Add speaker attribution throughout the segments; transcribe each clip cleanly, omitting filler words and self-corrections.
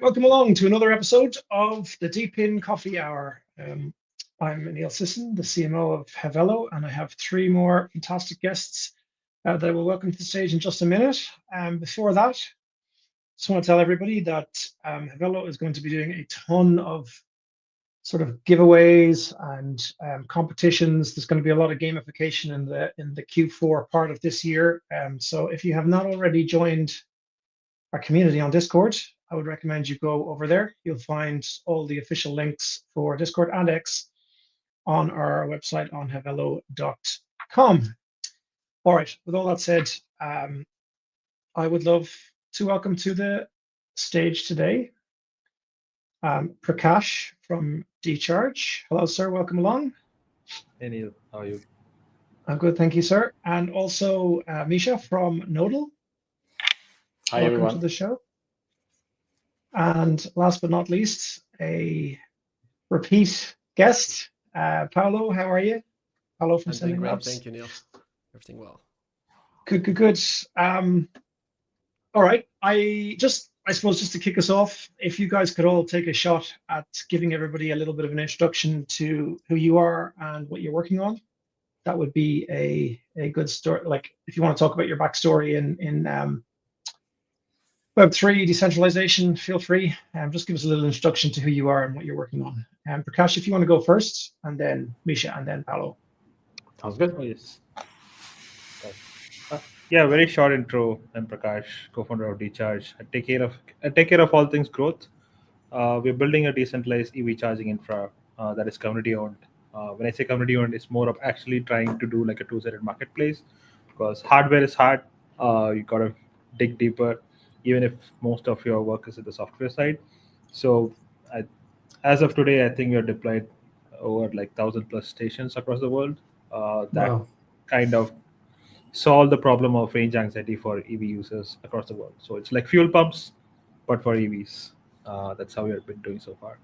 Speaker 1: welcome along to another episode of the DePIN Coffee Hour. I'm Neil Sisson, the CMO of Havelo, and I have three more fantastic guests that I will welcome to the stage in just a minute. Before that, just want to tell everybody that Havelo is going to be doing a ton of sort of giveaways and competitions. There's going to be a lot of gamification in the Q4 part of this year. So if you have not already joined our community on Discord, I would recommend you go over there. You'll find all the official links for Discord and X on our website on havelo.com. All right, with all that said, I would love to welcome to the stage today Prakash from DeCharge. Hello, sir. Welcome along.
Speaker 2: Hey, Neil. How are you?
Speaker 1: I'm good, thank you, sir. And also Misha from Nodle.
Speaker 3: Hi,
Speaker 1: Welcome
Speaker 3: everyone.
Speaker 1: to the show. And last but not least, a repeat guest, Paolo. How are you? Paolo from
Speaker 4: I'm doing
Speaker 1: Sending
Speaker 4: great,
Speaker 1: Labs.
Speaker 4: thank you, Neil. Everything well.
Speaker 1: Good. All right. I suppose just to kick us off, if you guys could all take a shot at giving everybody a little bit of an introduction to who you are and what you're working on, that would be a good story. Like if you want to talk about your backstory in Web3 decentralization, feel free. Just give us a little introduction to who you are and what you're working on. Prakash, if you want to go first, and then Misha, and then Paolo.
Speaker 3: Sounds good.
Speaker 2: Oh, yes. Yeah, very short intro. I'm Prakash, co-founder of DeCharge. I take care of all things growth. We're building a decentralized EV charging infra that is community owned. When I say community owned, it's more of actually trying to do like a two-sided marketplace, because hardware is hard. You gotta dig deeper, even if most of your work is at the software side. So, as of today, I think we are deployed over like 1,000+ stations across the world. That
Speaker 1: Wow.
Speaker 2: kind of solve the problem of range anxiety for EV users across the world. So it's like fuel pumps, but for EVs. That's how we have been doing so far.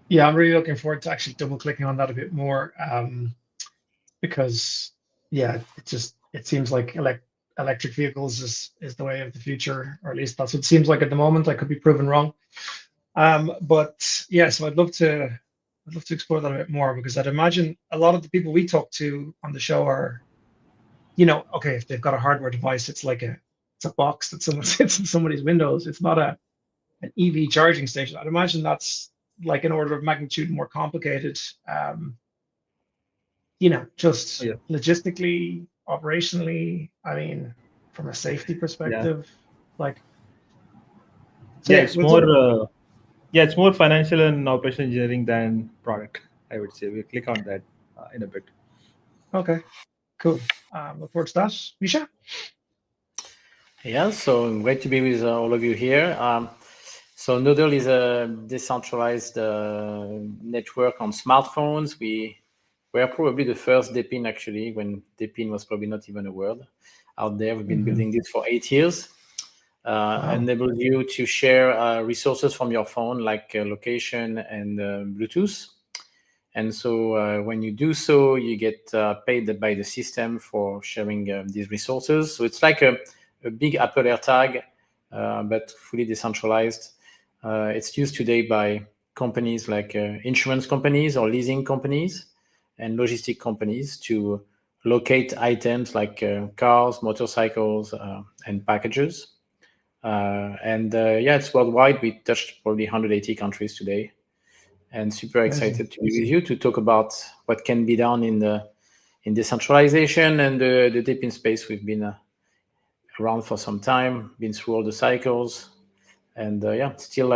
Speaker 1: Yeah, I'm really looking forward to actually double clicking on that a bit more, because yeah, it seems like electric vehicles is the way of the future, or at least that's what it seems like at the moment. I could be proven wrong. But yeah, so I'd love to explore that a bit more, because I'd imagine a lot of the people we talk to on the show are, okay, if they've got a hardware device, it's a box that someone sits in somebody's windows. It's not an EV charging station. I'd imagine that's like an order of magnitude more complicated. Just
Speaker 2: Yeah.
Speaker 1: logistically, operationally. I mean, from a safety perspective, like. So
Speaker 2: Yeah,
Speaker 1: yeah,
Speaker 2: it's
Speaker 1: we'll
Speaker 2: more.
Speaker 1: sort of-
Speaker 2: It's more financial and operational engineering than product. I would say we'll click on that in a bit.
Speaker 1: Okay, cool. Look forward to that, Misha.
Speaker 3: Yeah, so great to be with all of you here. So Nodle is a decentralized network on smartphones. We were probably the first DePIN, actually, when DePIN was probably not even a word out there. We've been building this for 8 years. Enables you to share resources from your phone, like location and Bluetooth. And so when you do so, you get paid by the system for sharing these resources. So it's like a big Apple AirTag, but fully decentralized. It's used today by companies like insurance companies or leasing companies and logistic companies to locate items like cars, motorcycles, and packages. Yeah, it's worldwide. We touched probably 180 countries today. And super excited to be with you to talk about what can be done in decentralization and the DePIN space. We've been around for some time, been through all the cycles, and yeah, still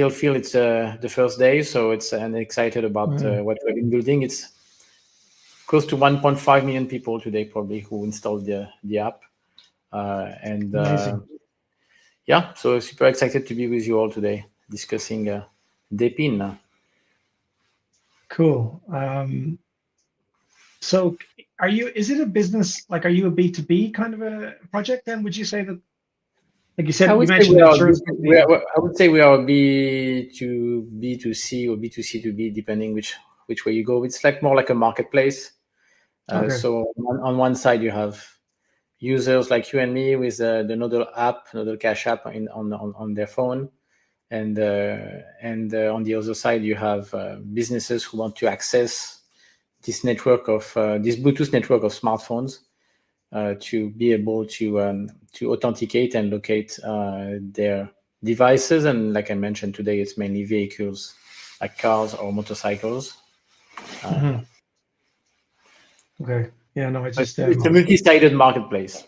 Speaker 3: feel it's the first day. So it's and excited about what we've been building. It's close to 1.5 million people today probably who installed the app,
Speaker 1: Amazing.
Speaker 3: Yeah, so super excited to be with you all today discussing DePIN.
Speaker 1: Cool. So is it a business, like, are you a B2B kind of a project then? Would you say that, like you said, you mentioned the insurance company.
Speaker 3: I would say we are B2B2C or B2C2B, depending which way you go. It's like more like a marketplace.
Speaker 1: Okay.
Speaker 3: So on one side, you have users like you and me with the Nodle app, Nodle Cash app on their phone. and on the other side you have businesses who want to access this network of this Bluetooth network of smartphones to be able to authenticate and locate their devices. And like I mentioned today, it's mainly vehicles like cars or motorcycles.
Speaker 1: Okay. Yeah, no,
Speaker 3: It's a multi-sided marketplace.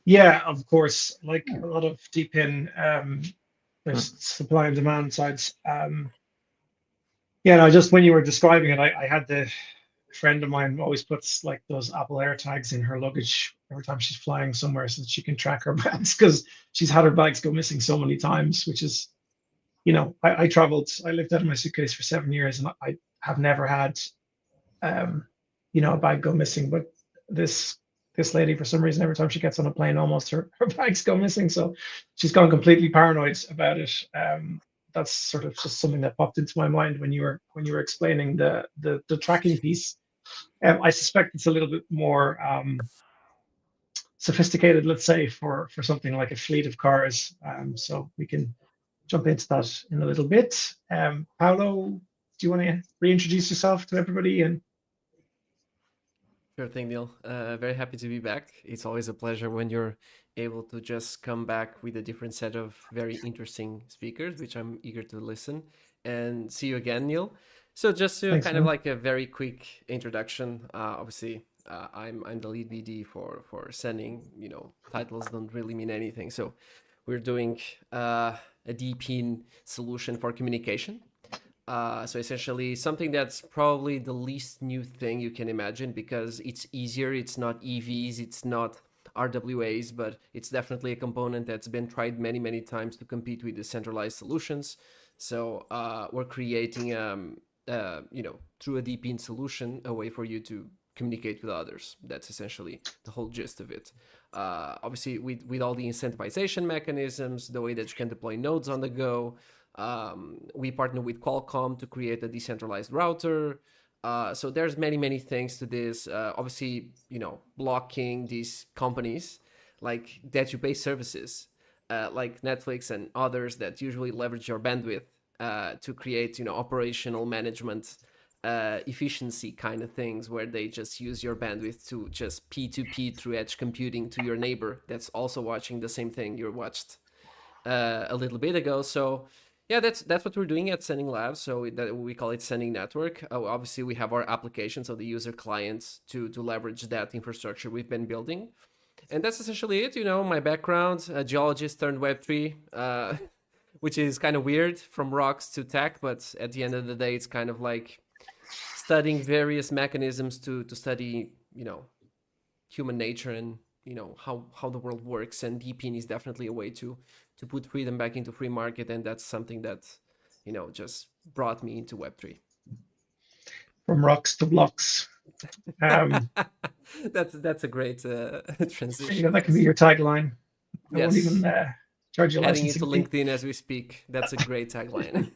Speaker 1: Yeah, of course. Like a lot of DePIN, there's supply and demand sides. Yeah, no, just when you were describing it, I had the friend of mine always puts like those Apple AirTags in her luggage every time she's flying somewhere so that she can track her bags because she's had her bags go missing so many times, which is, I traveled, I lived out of my suitcase for 7 years and I have never had, a bag go missing. But this lady, for some reason, every time she gets on a plane, almost her bags go missing. So she's gone completely paranoid about it. That's sort of just something that popped into my mind when you were explaining the tracking piece. I suspect it's a little bit more sophisticated, let's say, for something like a fleet of cars. So we can jump into that in a little bit. Paolo, do you want to reintroduce yourself to everybody? And
Speaker 4: Sure thing, Neil. Very happy to be back. It's always a pleasure when you're able to just come back with a different set of very interesting speakers, which I'm eager to listen. And see you again, Neil. So just to
Speaker 1: Thanks,
Speaker 4: kind of
Speaker 1: man.
Speaker 4: like a very quick introduction, obviously I'm the lead BD for sending. Titles don't really mean anything. So we're doing a DePIN solution for communication. So essentially something that's probably the least new thing you can imagine because it's easier. It's not EVs, it's not RWAs, but it's definitely a component that's been tried many, many times to compete with decentralized solutions. So we're creating, through a DePIN solution, a way for you to communicate with others. That's essentially the whole gist of it. Obviously, with all the incentivization mechanisms, the way that you can deploy nodes on the go, we partner with Qualcomm to create a decentralized router. So there's many things to this. Obviously, blocking these companies like that you pay services, like Netflix and others that usually leverage your bandwidth to create, operational management efficiency kind of things where they just use your bandwidth to just P2P through edge computing to your neighbor that's also watching the same thing you watched a little bit ago. So yeah, that's what we're doing at Sending Labs. So that we call it Sending Network. Obviously, we have our applications, so the user clients to leverage that infrastructure we've been building. And that's essentially it. My background, a geologist turned Web3, which is kind of weird from rocks to tech. But at the end of the day, it's kind of like studying various mechanisms to study, human nature and, how the world works. And DePIN is definitely a way to put freedom back into free market. And that's something that, just brought me into Web3.
Speaker 1: From rocks to blocks.
Speaker 4: That's a great transition.
Speaker 1: That can be your tagline. I won't
Speaker 4: Yes.
Speaker 1: even charge you
Speaker 4: Adding it
Speaker 1: licensing
Speaker 4: to
Speaker 1: fee.
Speaker 4: LinkedIn as we speak. That's a great tagline.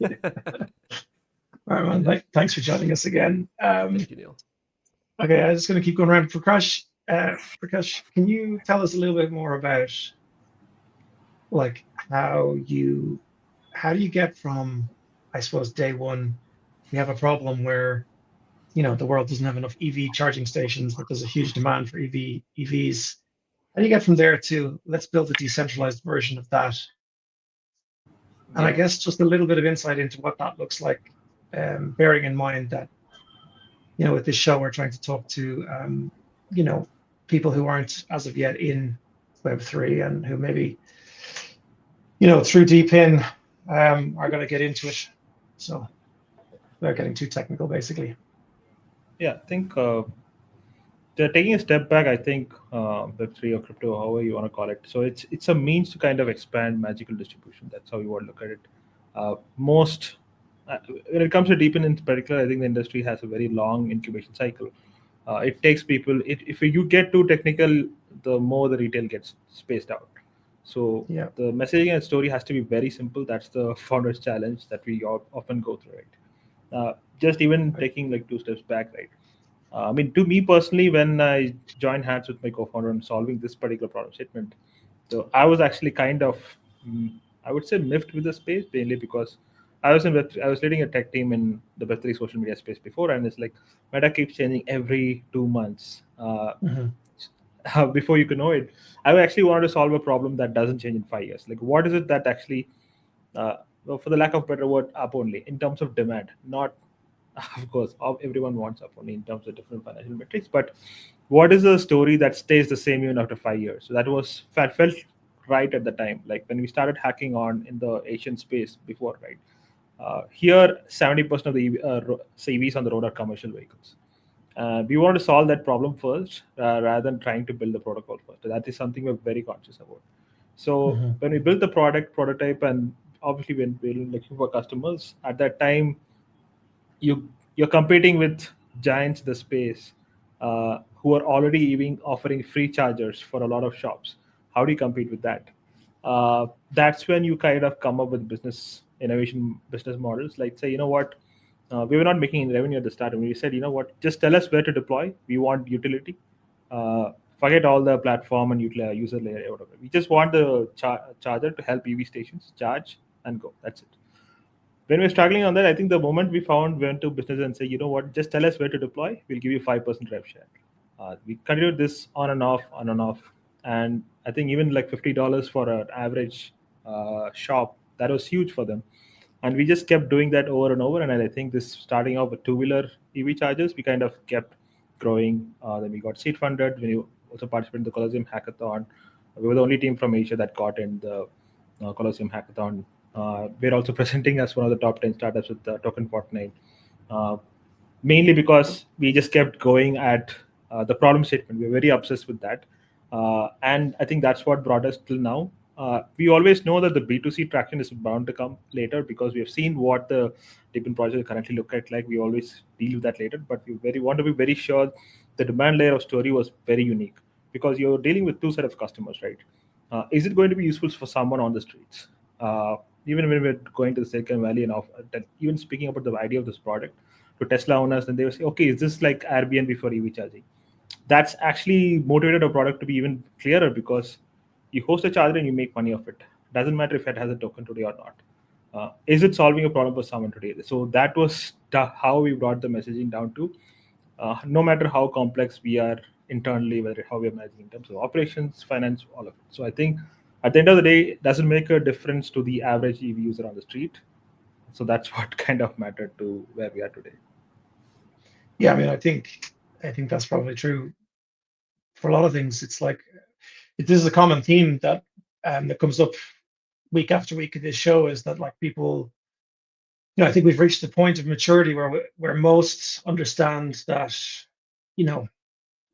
Speaker 1: All right, man. Thanks for joining us again.
Speaker 4: Thank you, Neil.
Speaker 1: Okay, I'm just going to keep going around. Prakash, can you tell us a little bit more about like how do you get from, I suppose, day one, we have a problem where the world doesn't have enough EV charging stations, but there's a huge demand for EVs. How do you get from there to let's build a decentralized version of that? And I guess just a little bit of insight into what that looks like, bearing in mind that with this show we're trying to talk to people who aren't as of yet in Web3 and who maybe through DePIN are going to get into it. So they're getting too technical, basically.
Speaker 2: Yeah, I think taking a step back, I think Web3 or crypto, however you want to call it. So it's a means to kind of expand magical distribution. That's how you want to look at it. When it comes to DePIN in particular, I think the industry has a very long incubation cycle. It takes people, if you get too technical, the more the retail gets spaced out. So the messaging and story has to be very simple. That's the founder's challenge that we often go through, right? Just even taking like 2 steps back, right? I mean, to me personally, when I joined hands with my co-founder on solving this particular problem statement, so I was actually kind of I would say, miffed with the space, mainly because I was leading a tech team in the Web3 social media space before, and it's like Meta keeps changing every 2 months. Before you can know it, I actually wanted to solve a problem that doesn't change in 5 years. Like, what is it that actually, well, for the lack of a better word, up only in terms of demand, not of course everyone wants up only in terms of different financial metrics, but what is the story that stays the same even after 5 years? So that felt right at the time, like when we started hacking on in the Asian space before, right? Here 70% of the EVs on the road are commercial vehicles. We want to solve that problem first, rather than trying to build the protocol first. That is something we're very conscious about. So when we built the prototype, and obviously when we're looking for customers at that time, you're competing with giants in the space, who are already even offering free chargers for a lot of shops. How do you compete with that? That's when you kind of come up with business models. Like, say, you know what, we were not making any revenue at the start, and we said, you know what, just tell us where to deploy. We want utility. Forget all the platform and user layer, whatever. We just want the charger to help EV stations charge and go. That's it. When we're struggling on that, I think the moment we went to business and say, you know what, just tell us where to deploy. We'll give you 5% rev share. We continued this on and off, and I think even like $50 for an average shop, that was huge for them. And we just kept doing that over and over. And I think this starting off with two-wheeler EV chargers, we kind of kept growing. Then we got seed funded. When you also participated in the Colosseum Hackathon, we were the only team from Asia that got in the Colosseum Hackathon. We're also presenting as one of the top 10 startups with Token Fortnite, mainly because we just kept going at the problem statement. We're very obsessed with that. And I think that's what brought us till now. We always know that the B2C traction is bound to come later, because we have seen what the DePIN project currently look at. Like, we always deal with that later, but we want to be very sure the demand layer of story was very unique, because you're dealing with two set of customers, right? Is it going to be useful for someone on the streets? Even when we're going to the Silicon Valley and even speaking about the idea of this product to Tesla owners, then they will say, okay, is this like Airbnb for EV charging? That's actually motivated a product to be even clearer, because you host a charger and you make money off it. Doesn't matter if it has a token today or not. Is it solving a problem for someone today? So that was how we brought the messaging down to, no matter how complex we are internally, whether how we are managing in terms of operations, finance, all of it. So I think at the end of the day, it doesn't make a difference to the average EV user on the street. So that's what kind of mattered to where we are today.
Speaker 1: Yeah, I mean, I think that's probably true for a lot of things. It's like, this is a common theme that comes up week after week of this show, is that, like, people, I think we've reached the point of maturity where most understand that,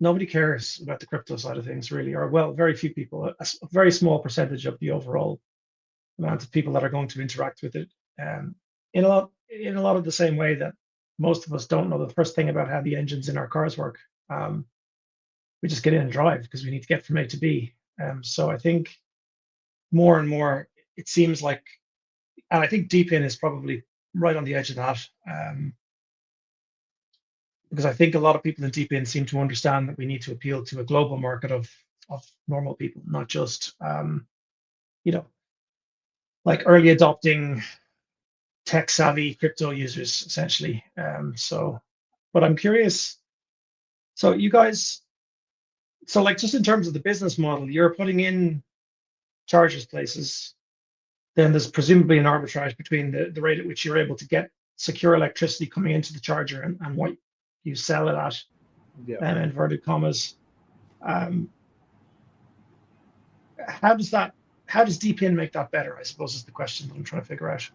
Speaker 1: nobody cares about the crypto side of things, really, or, well, very few people, a very small percentage of the overall amount of people that are going to interact with it. In a lot of the same way that most of us don't know the first thing about how the engines in our cars work. We just get in and drive because we need to get from A to B. So I think more and more it seems like, and I think DePIN is probably right on the edge of that, because I think a lot of people in DePIN seem to understand that we need to appeal to a global market of normal people, not just like early adopting tech savvy crypto users, essentially. But I'm curious. So you guys, like, just in terms of the business model, you're putting in chargers places, then there's presumably an arbitrage between the rate at which you're able to get secure electricity coming into the charger and what you sell it at, inverted commas. How does DePIN make that better, I suppose, is the question that I'm trying to figure out.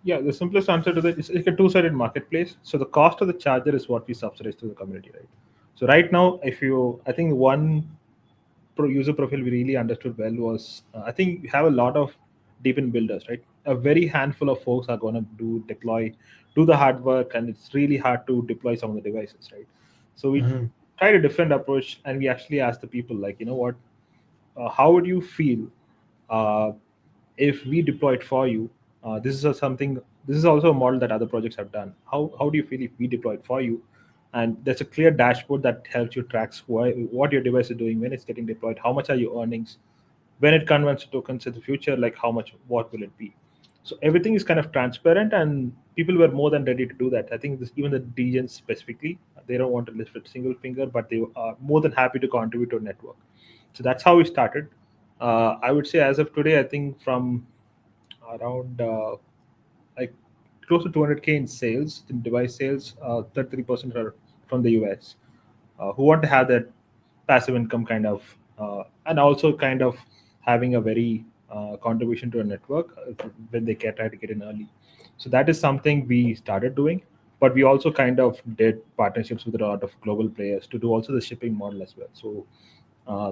Speaker 2: Yeah, the simplest answer to that is it's a two-sided marketplace. So the cost of the charger is what we subsidize to the community, right? So right now, I think one user profile we really understood well was, I think we have a lot of DePIN builders, right? A very handful of folks are going to do the hard work, and it's really hard to deploy some of the devices, right? So we tried a different approach, and we actually asked the people, like, you know what, how would you feel if we deploy it for you? This is also a model that other projects have done. How do you feel if we deploy it for you? And there's a clear dashboard that helps you track what your device is doing, when it's getting deployed, how much are your earnings, when it converts to tokens in the future, like what will it be? So everything is kind of transparent, and people were more than ready to do that. I think even the DJs specifically, they don't want to lift a single finger, but they are more than happy to contribute to a network. So that's how we started. I would say as of today, I think from around like close to 200K in sales, in device sales, 33% are from the US, who want to have that passive income kind of, and also kind of having a very contribution to a network when they try to get in early. So that is something we started doing, but we also kind of did partnerships with a lot of global players to do also the shipping model as well. So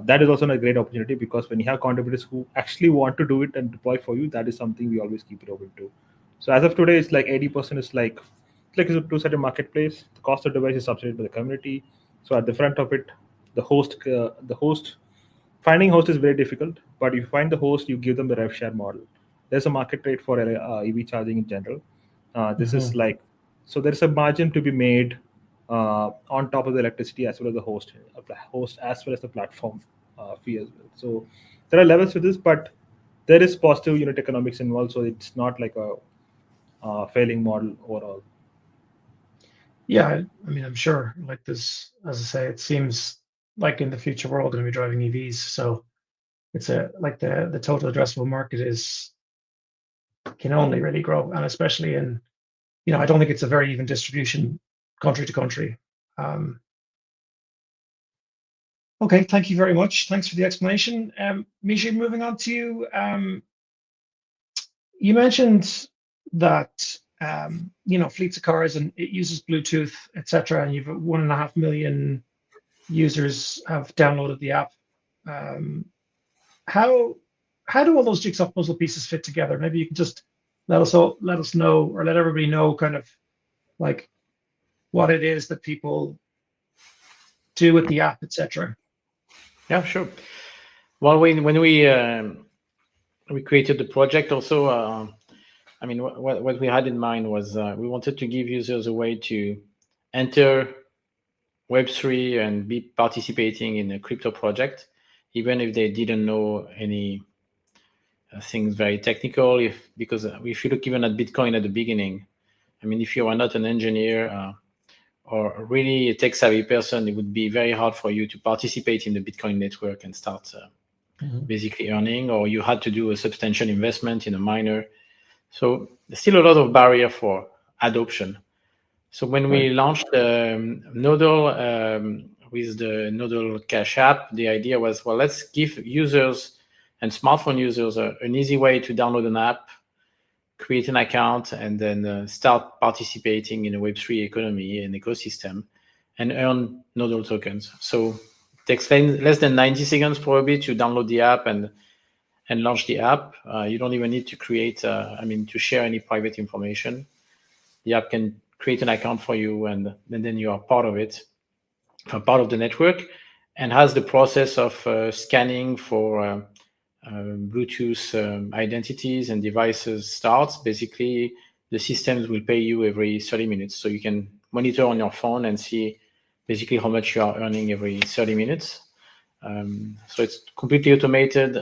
Speaker 2: that is also a great opportunity, because when you have contributors who actually want to do it and deploy for you, that is something we always keep it open to. So as of today, it's like 80% is like it's a two-sided marketplace. The cost of device is subsidized by the community. So at the front of it, the host, finding host is very difficult. But if you find the host, you give them the rev share model. There's a market rate for EV charging in general. This is like, so there's a margin to be made on top of the electricity as well as the host as well as the platform fee as well. So there are levels to this, but there is positive unit economics involved. So it's not like a failing model overall.
Speaker 1: Yeah, I mean, I'm sure. Like this, as I say, it seems like in the future we're all going to be driving EVs. So it's like the total addressable market can only really grow, and especially in, I don't think it's a very even distribution country to country. Okay, thank you very much. Thanks for the explanation. Misha, moving on to you. You mentioned that fleets of cars and it uses Bluetooth, etc. And you've 1.5 million users have downloaded the app. How do all those jigsaw puzzle pieces fit together? Maybe you can just let us know, or let everybody know, kind of like what it is that people do with the app, etc.
Speaker 3: Yeah, sure. Well, when we created the project, also, I mean, what we had in mind was we wanted to give users a way to enter Web3 and be participating in a crypto project, even if they didn't know any things very technical. Because if you look even at Bitcoin at the beginning, I mean, if you are not an engineer or a really tech-savvy person, it would be very hard for you to participate in the Bitcoin network and start basically earning, or you had to do a substantial investment in a miner. So there's still a lot of barrier for adoption. So when we launched Nodle with the Nodle Cash app, the idea was, well, let's give users and smartphone users an easy way to download an app, create an account, and then start participating in a Web3 economy and ecosystem and earn Nodle tokens. So it takes less than 90 seconds probably to download the app and launch the app. You don't even need to create, to share any private information. The app can create an account for you, and then you are part of it, part of the network, and has the process of scanning for Bluetooth identities and devices starts. Basically, the systems will pay you every 30 minutes. So you can monitor on your phone and see basically how much you are earning every 30 minutes. So it's completely automated.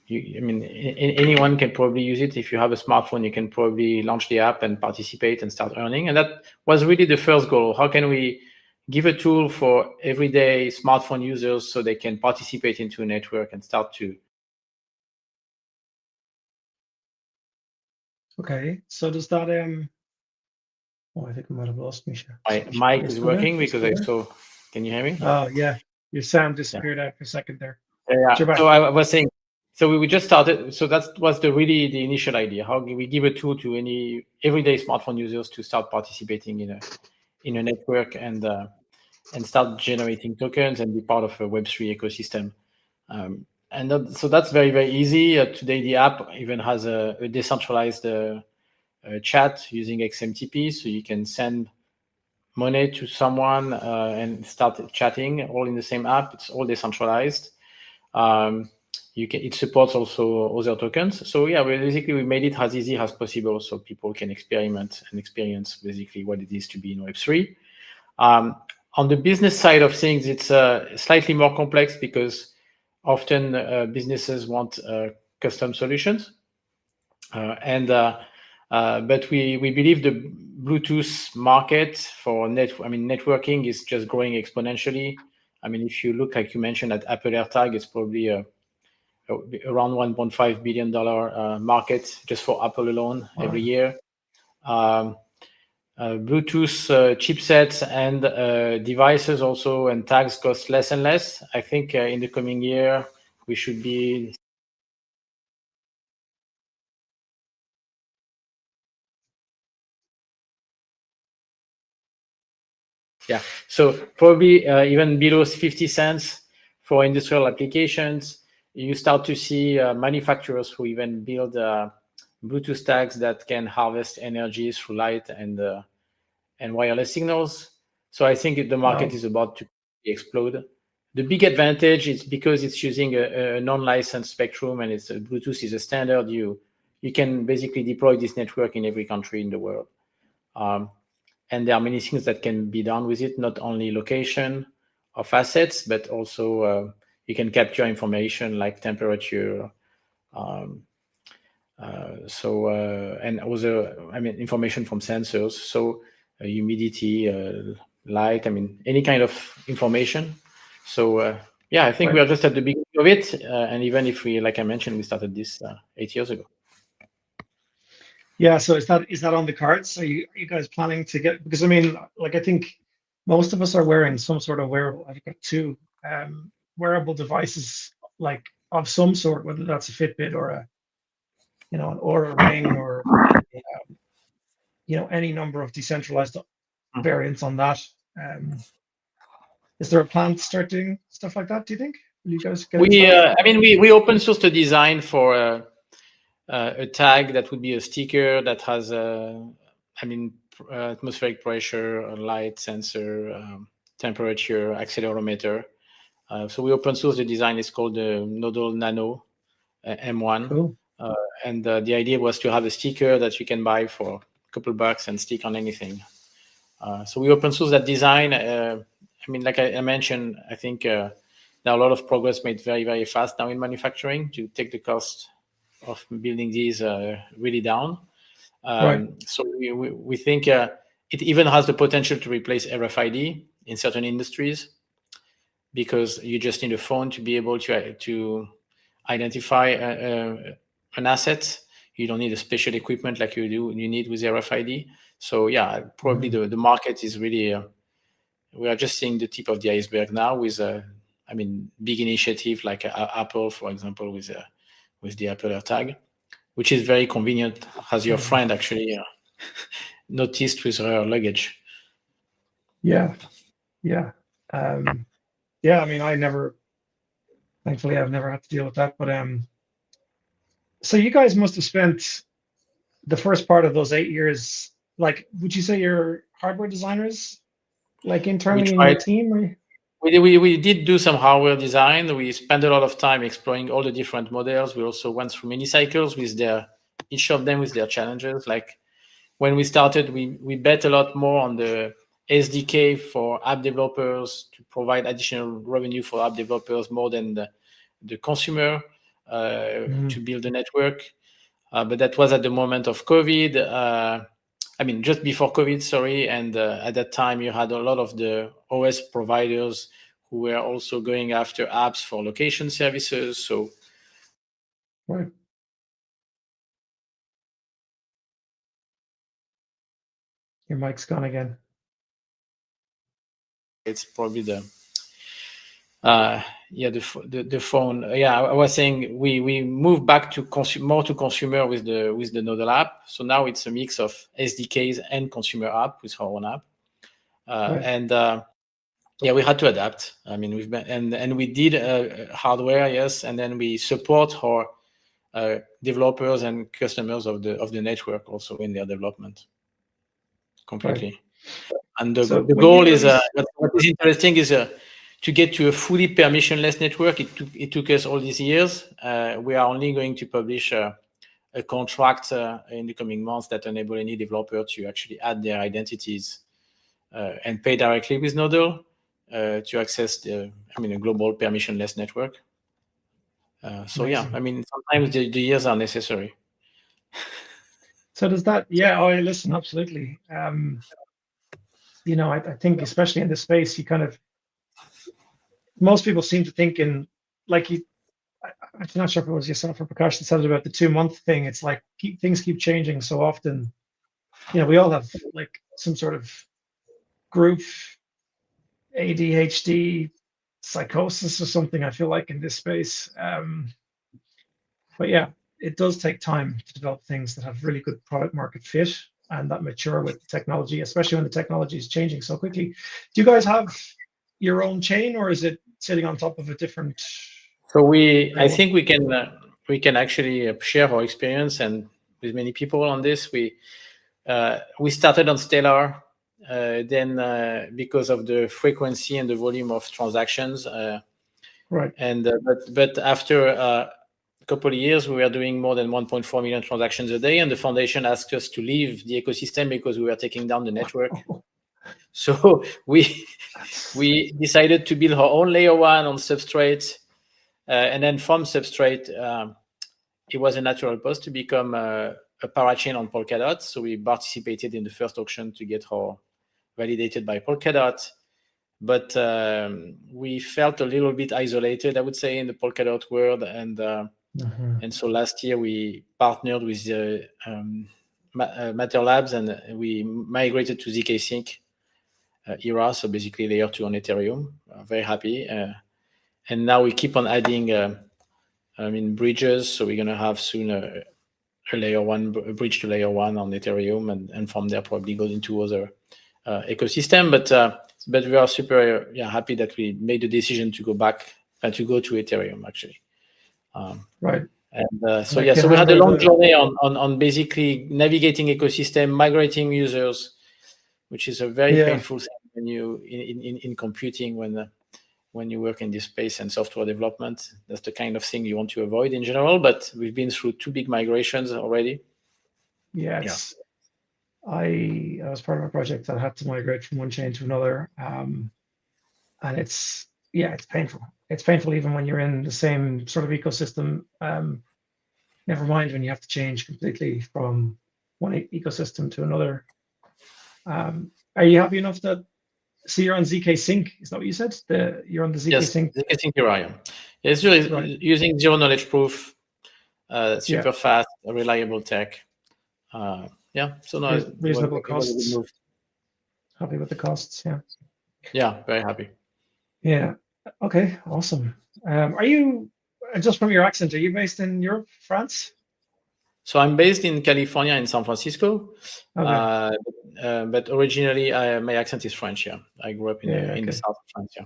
Speaker 3: Anyone can probably use it. If you have a smartphone, you can probably launch the app and participate and start earning. And that was really the first goal. How can we give a tool for everyday smartphone users so they can participate into a network and start to?
Speaker 1: Okay, so does that I think I might have lost Misha.
Speaker 3: My mic is working because I saw. Can you hear me?
Speaker 1: Oh yeah, your sound disappeared out for a second there.
Speaker 3: Yeah. So I was saying, so we just started. So that was the initial idea. How can we give a tool to any everyday smartphone users to start participating in a network and start generating tokens and be part of a Web3 ecosystem. So that's very, very easy. Today, the app even has a decentralized chat using XMTP, so you can send money to someone and start chatting all in the same app. It's all decentralized. It supports also other tokens. So yeah, we made it as easy as possible so people can experiment and experience basically what it is to be in Web3. On the business side of things, it's slightly more complex because often businesses want custom solutions, but we believe the Bluetooth market for networking is just growing exponentially. I mean, if you look, like you mentioned, at Apple AirTag, it's probably around $1.5 billion market just for Apple alone every year. Bluetooth chipsets and devices also and tags cost less and less. I think in the coming year we should be so probably even below 50 cents for industrial applications. You start to see manufacturers who even build Bluetooth tags that can harvest energy through light and wireless signals. So I think the market is about to explode. The big advantage is because it's using a non-licensed spectrum, and Bluetooth is a standard. You can basically deploy this network in every country in the world. And there are many things that can be done with it, not only location of assets, but also you can capture information like temperature, and also, information from sensors, so humidity, light, any kind of information. So I think we are just at the beginning of it, and even if like I mentioned, we started this 8 years ago.
Speaker 1: Yeah, so is that on the cards? Are you guys planning to get, because I think most of us are wearing some sort of wearable. I've got two wearable devices, like of some sort, whether that's a Fitbit or an Oura Ring or any number of decentralized variants on that. Is there a plan to start doing stuff like that, do you think? Will you guys get
Speaker 3: we open sourced a design for a tag that would be a sticker that has atmospheric pressure, light sensor, temperature, accelerometer. So we open source the design. It's called the Nodle Nano M1.
Speaker 1: Cool.
Speaker 3: And the idea was to have a sticker that you can buy for a couple bucks and stick on anything. So we open source that design. Like I mentioned, I think there are a lot of progress made very, very fast now in manufacturing to take the cost of building these really down.
Speaker 1: Right.
Speaker 3: So we think it even has the potential to replace RFID in certain industries, because you just need a phone to be able to identify an asset. You don't need a special equipment like you need with RFID. So probably the market is really we are just seeing the tip of the iceberg now with big initiative like Apple, for example, with the Apple AirTag, which is very convenient, as your friend actually noticed with her luggage.
Speaker 1: Thankfully I've never had to deal with that, but so you guys must have spent the first part of those 8 years, like, would you say you're hardware designers, like internally in your team? Or?
Speaker 3: We did do some hardware design. We spent a lot of time exploring all the different models. We also went through many cycles with each of them with their challenges. Like when we started, we bet a lot more on the SDK for app developers to provide additional revenue for app developers more than the consumer to build the network. But that was at the moment of COVID. Just before COVID, sorry. And at that time, you had a lot of the OS providers who were also going after apps for location services. So,
Speaker 1: right. Your mic's gone again.
Speaker 3: It's probably the phone. I was saying we moved back to more to consumer with the Nodle app. So now it's a mix of SDKs and consumer app with our own app. And we had to adapt. We've been and we did hardware, yes, and then we support our developers and customers of the network also in their development completely. Right. And the goal is what is interesting is to get to a fully permissionless network. It took us all these years. We are only going to publish a contract in the coming months that enable any developer to actually add their identities and pay directly with Nodle to access a global permissionless network. So yeah,
Speaker 1: Amazing.
Speaker 3: I mean, sometimes the years are necessary.
Speaker 1: So does that, yeah, oh, listen, absolutely. I think especially in this space, you kind of, most people seem to think in, like I'm not sure if it was yourself or Prakash that said it about the 2 month thing. It's like things keep changing so often. We all have like some sort of group ADHD psychosis or something, I feel like, in this space. But yeah, it does take time to develop things that have really good product market fit and that mature with the technology, especially when the technology is changing so quickly. Do you guys have your own chain, or is it sitting on top of a different?
Speaker 3: So I think we can actually share our experience and with many people on this. We started on Stellar, then because of the frequency and the volume of transactions,
Speaker 1: Right.
Speaker 3: and but after a couple of years, we were doing more than 1.4 million transactions a day, and the foundation asked us to leave the ecosystem because we were taking down the network. So we decided to build our own layer one on Substrate, and then from Substrate, it was a natural path to become a parachain on Polkadot. So we participated in the first auction to get our validated by Polkadot. But we felt a little bit isolated, I would say, in the Polkadot world. And so last year we partnered with Matter Labs, and we migrated to ZK Sync era. So basically layer 2 on Ethereum. Very happy. And now we keep on adding bridges. So we're going to have soon a layer 1, a bridge to layer 1 on Ethereum, and from there probably go into other ecosystem. But we are super happy that we made the decision to go back and to go to Ethereum, actually.
Speaker 1: Right.
Speaker 3: And so we had a long journey on basically navigating ecosystem, migrating users, which is a very painful thing when you in computing when you work in this space and software development. That's the kind of thing you want to avoid in general. But we've been through 2 big migrations already.
Speaker 1: I was part of a project that had to migrate from one chain to another, and it's painful. It's painful even when you're in the same sort of ecosystem. Never mind when you have to change completely from one ecosystem to another. Are you happy enough that? So you're on ZK Sync, is that what you said? You're on the ZK Sync.
Speaker 3: ZK Sync UI. It's using zero knowledge proof, super fast, reliable tech. So now
Speaker 1: reasonable costs. Happy with the costs,
Speaker 3: yeah, very happy.
Speaker 1: Yeah. Okay, awesome. Are you, just from your accent, are you based in Europe, France?
Speaker 3: So I'm based in California, in San Francisco.
Speaker 1: Okay.
Speaker 3: But originally my accent is French. I grew up in the south of France.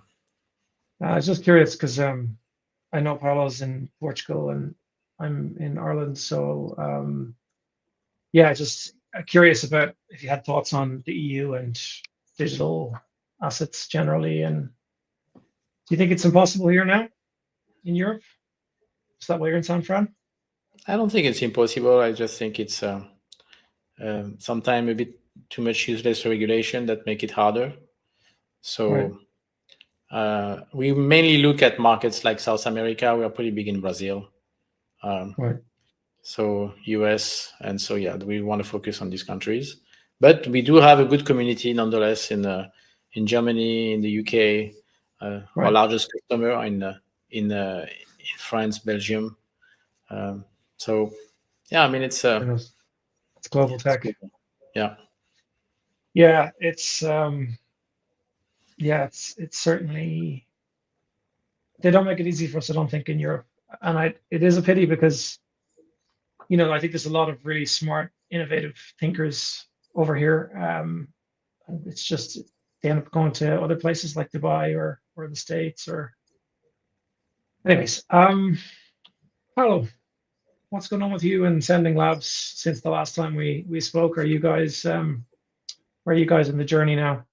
Speaker 1: I was just curious because I know Paolo's in Portugal and I'm in Ireland, so just curious about if you had thoughts on the EU and digital assets generally. And do you think it's impossible here now in Europe? Is that why you're in San Fran?
Speaker 3: I don't think it's impossible. I just think it's sometimes a bit too much useless regulation that make it harder. So we mainly look at markets like South America. We are pretty big in Brazil. So US, and so we want to focus on these countries. But we do have a good community nonetheless in Germany, in the UK. Our largest customer in France, Belgium. So I mean it's
Speaker 1: global tech. It's certainly, they don't make it easy for us, I don't think, in Europe, and it is a pity because I think there's a lot of really smart, innovative thinkers over here. It's just they end up going to other places like Dubai or the States or. Anyways, Paolo, what's going on with you and Sending Labs since the last time we spoke? Are you guys where are you guys in the journey now?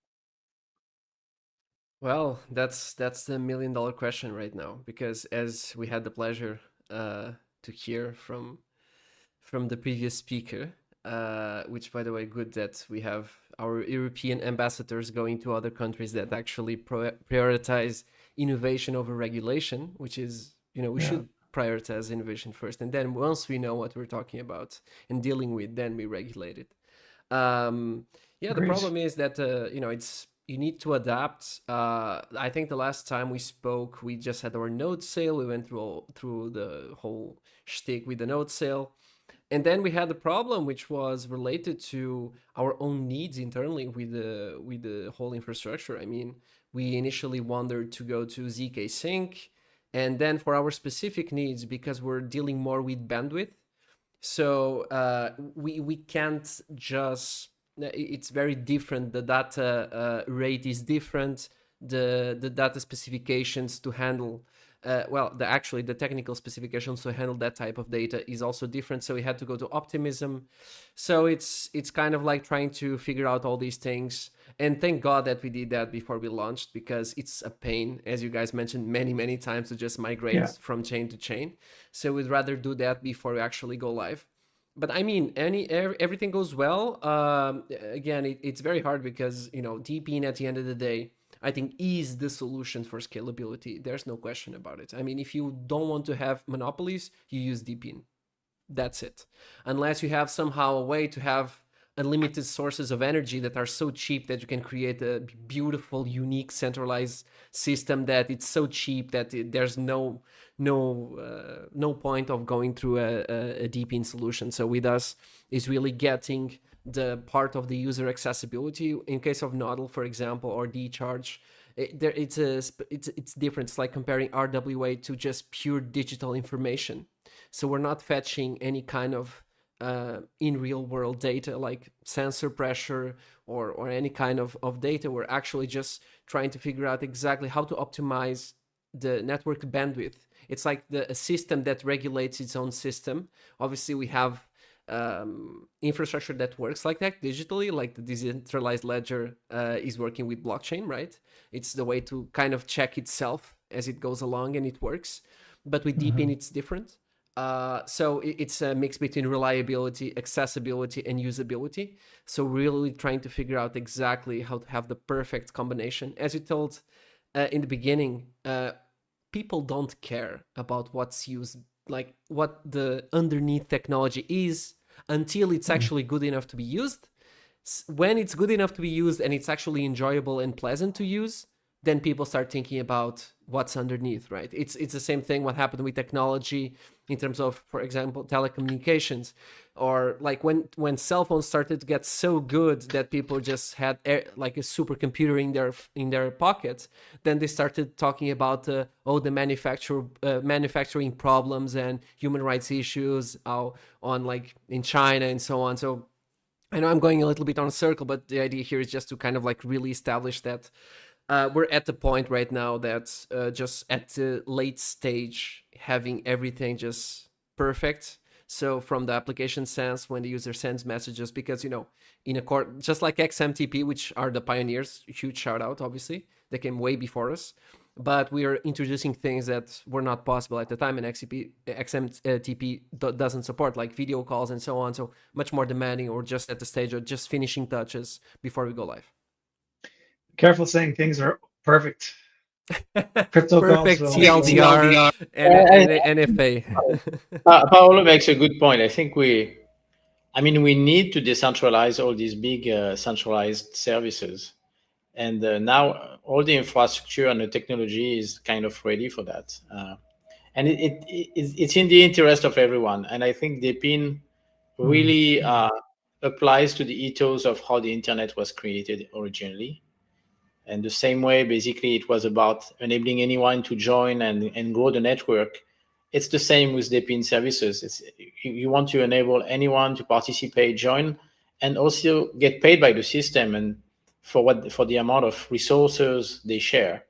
Speaker 4: Well, that's the $1 million question right now, because as we had the pleasure to hear from the previous speaker, which, by the way, good that we have our European ambassadors going to other countries that actually prioritize innovation over regulation, which is, we should prioritize innovation first, and then once we know what we're talking about and dealing with, then we regulate it. Yeah, the
Speaker 1: Great.
Speaker 4: problem is that you need to adapt. I think the last time we spoke, we just had our node sale. We went through the whole shtick with the node sale. And then we had the problem, which was related to our own needs internally with the whole infrastructure. I mean, we initially wanted to go to ZK Sync, and then for our specific needs, because we're dealing more with bandwidth, so we can't just. It's very different. The data rate is different. The data specifications to handle. The technical specifications to handle that type of data is also different. So we had to go to optimism. So it's kind of like trying to figure out all these things. And thank God that we did that before we launched, because it's a pain, as you guys mentioned many times, to just migrate from chain to chain. So we'd rather do that before we actually go live. But I mean, everything goes well. Again, it's very hard because DePIN at the end of the day, I think, is the solution for scalability. There's no question about it. I mean, if you don't want to have monopolies, you use DePIN. That's it. Unless you have somehow a way to have unlimited sources of energy that are so cheap that you can create a beautiful, unique, centralized system that it's so cheap that there's no point of going through a DePIN solution. So with us, is really getting the part of the user accessibility. In case of Nodle, for example, or DeCharge, it's different. It's like comparing RWA to just pure digital information. So we're not fetching any kind of in real world data like sensor pressure or any kind of data. We're actually just trying to figure out exactly how to optimize the network bandwidth. It's like a system that regulates its own system. Obviously, we have infrastructure that works like that digitally, like the decentralized ledger is working with blockchain, right? It's the way to kind of check itself as it goes along, and it works. But with DePIN, it's different. So it's a mix between reliability, accessibility, and usability. So really trying to figure out exactly how to have the perfect combination. As you told in the beginning, people don't care about what's used, like what the underneath technology is, until it's actually good enough to be used. When it's good enough to be used and it's actually enjoyable and pleasant to use, then people start thinking about what's underneath, right? It's the same thing what happened with technology in terms of, for example, telecommunications, or like when cell phones started to get so good that people just had like a supercomputer in their pockets, then they started talking about the manufacturing problems and human rights issues on like in China and so on. So I know I'm going a little bit on a circle, but the idea here is just to kind of like really establish that we're at the point right now that just at the late stage, having everything just perfect. So from the application sense, when the user sends messages, because, in a core, just like XMTP, which are the pioneers, huge shout out, obviously, they came way before us. But we are introducing things that were not possible at the time, and XMTP doesn't support, like video calls and so on. So much more demanding, or just at the stage of just finishing touches before we go live.
Speaker 1: Careful saying things are perfect. Crypto
Speaker 4: Perfect
Speaker 1: calls
Speaker 4: TLDR and NFA.
Speaker 3: Paolo makes a good point. I think we need to decentralize all these big centralized services. And now all the infrastructure and the technology is kind of ready for that. And it's in the interest of everyone. And I think DePIN really applies to the ethos of how the internet was created originally. And the same way, basically, it was about enabling anyone to join and grow the network. It's the same with DePIN services. You want to enable anyone to participate, join, and also get paid by the system and for the amount of resources they share,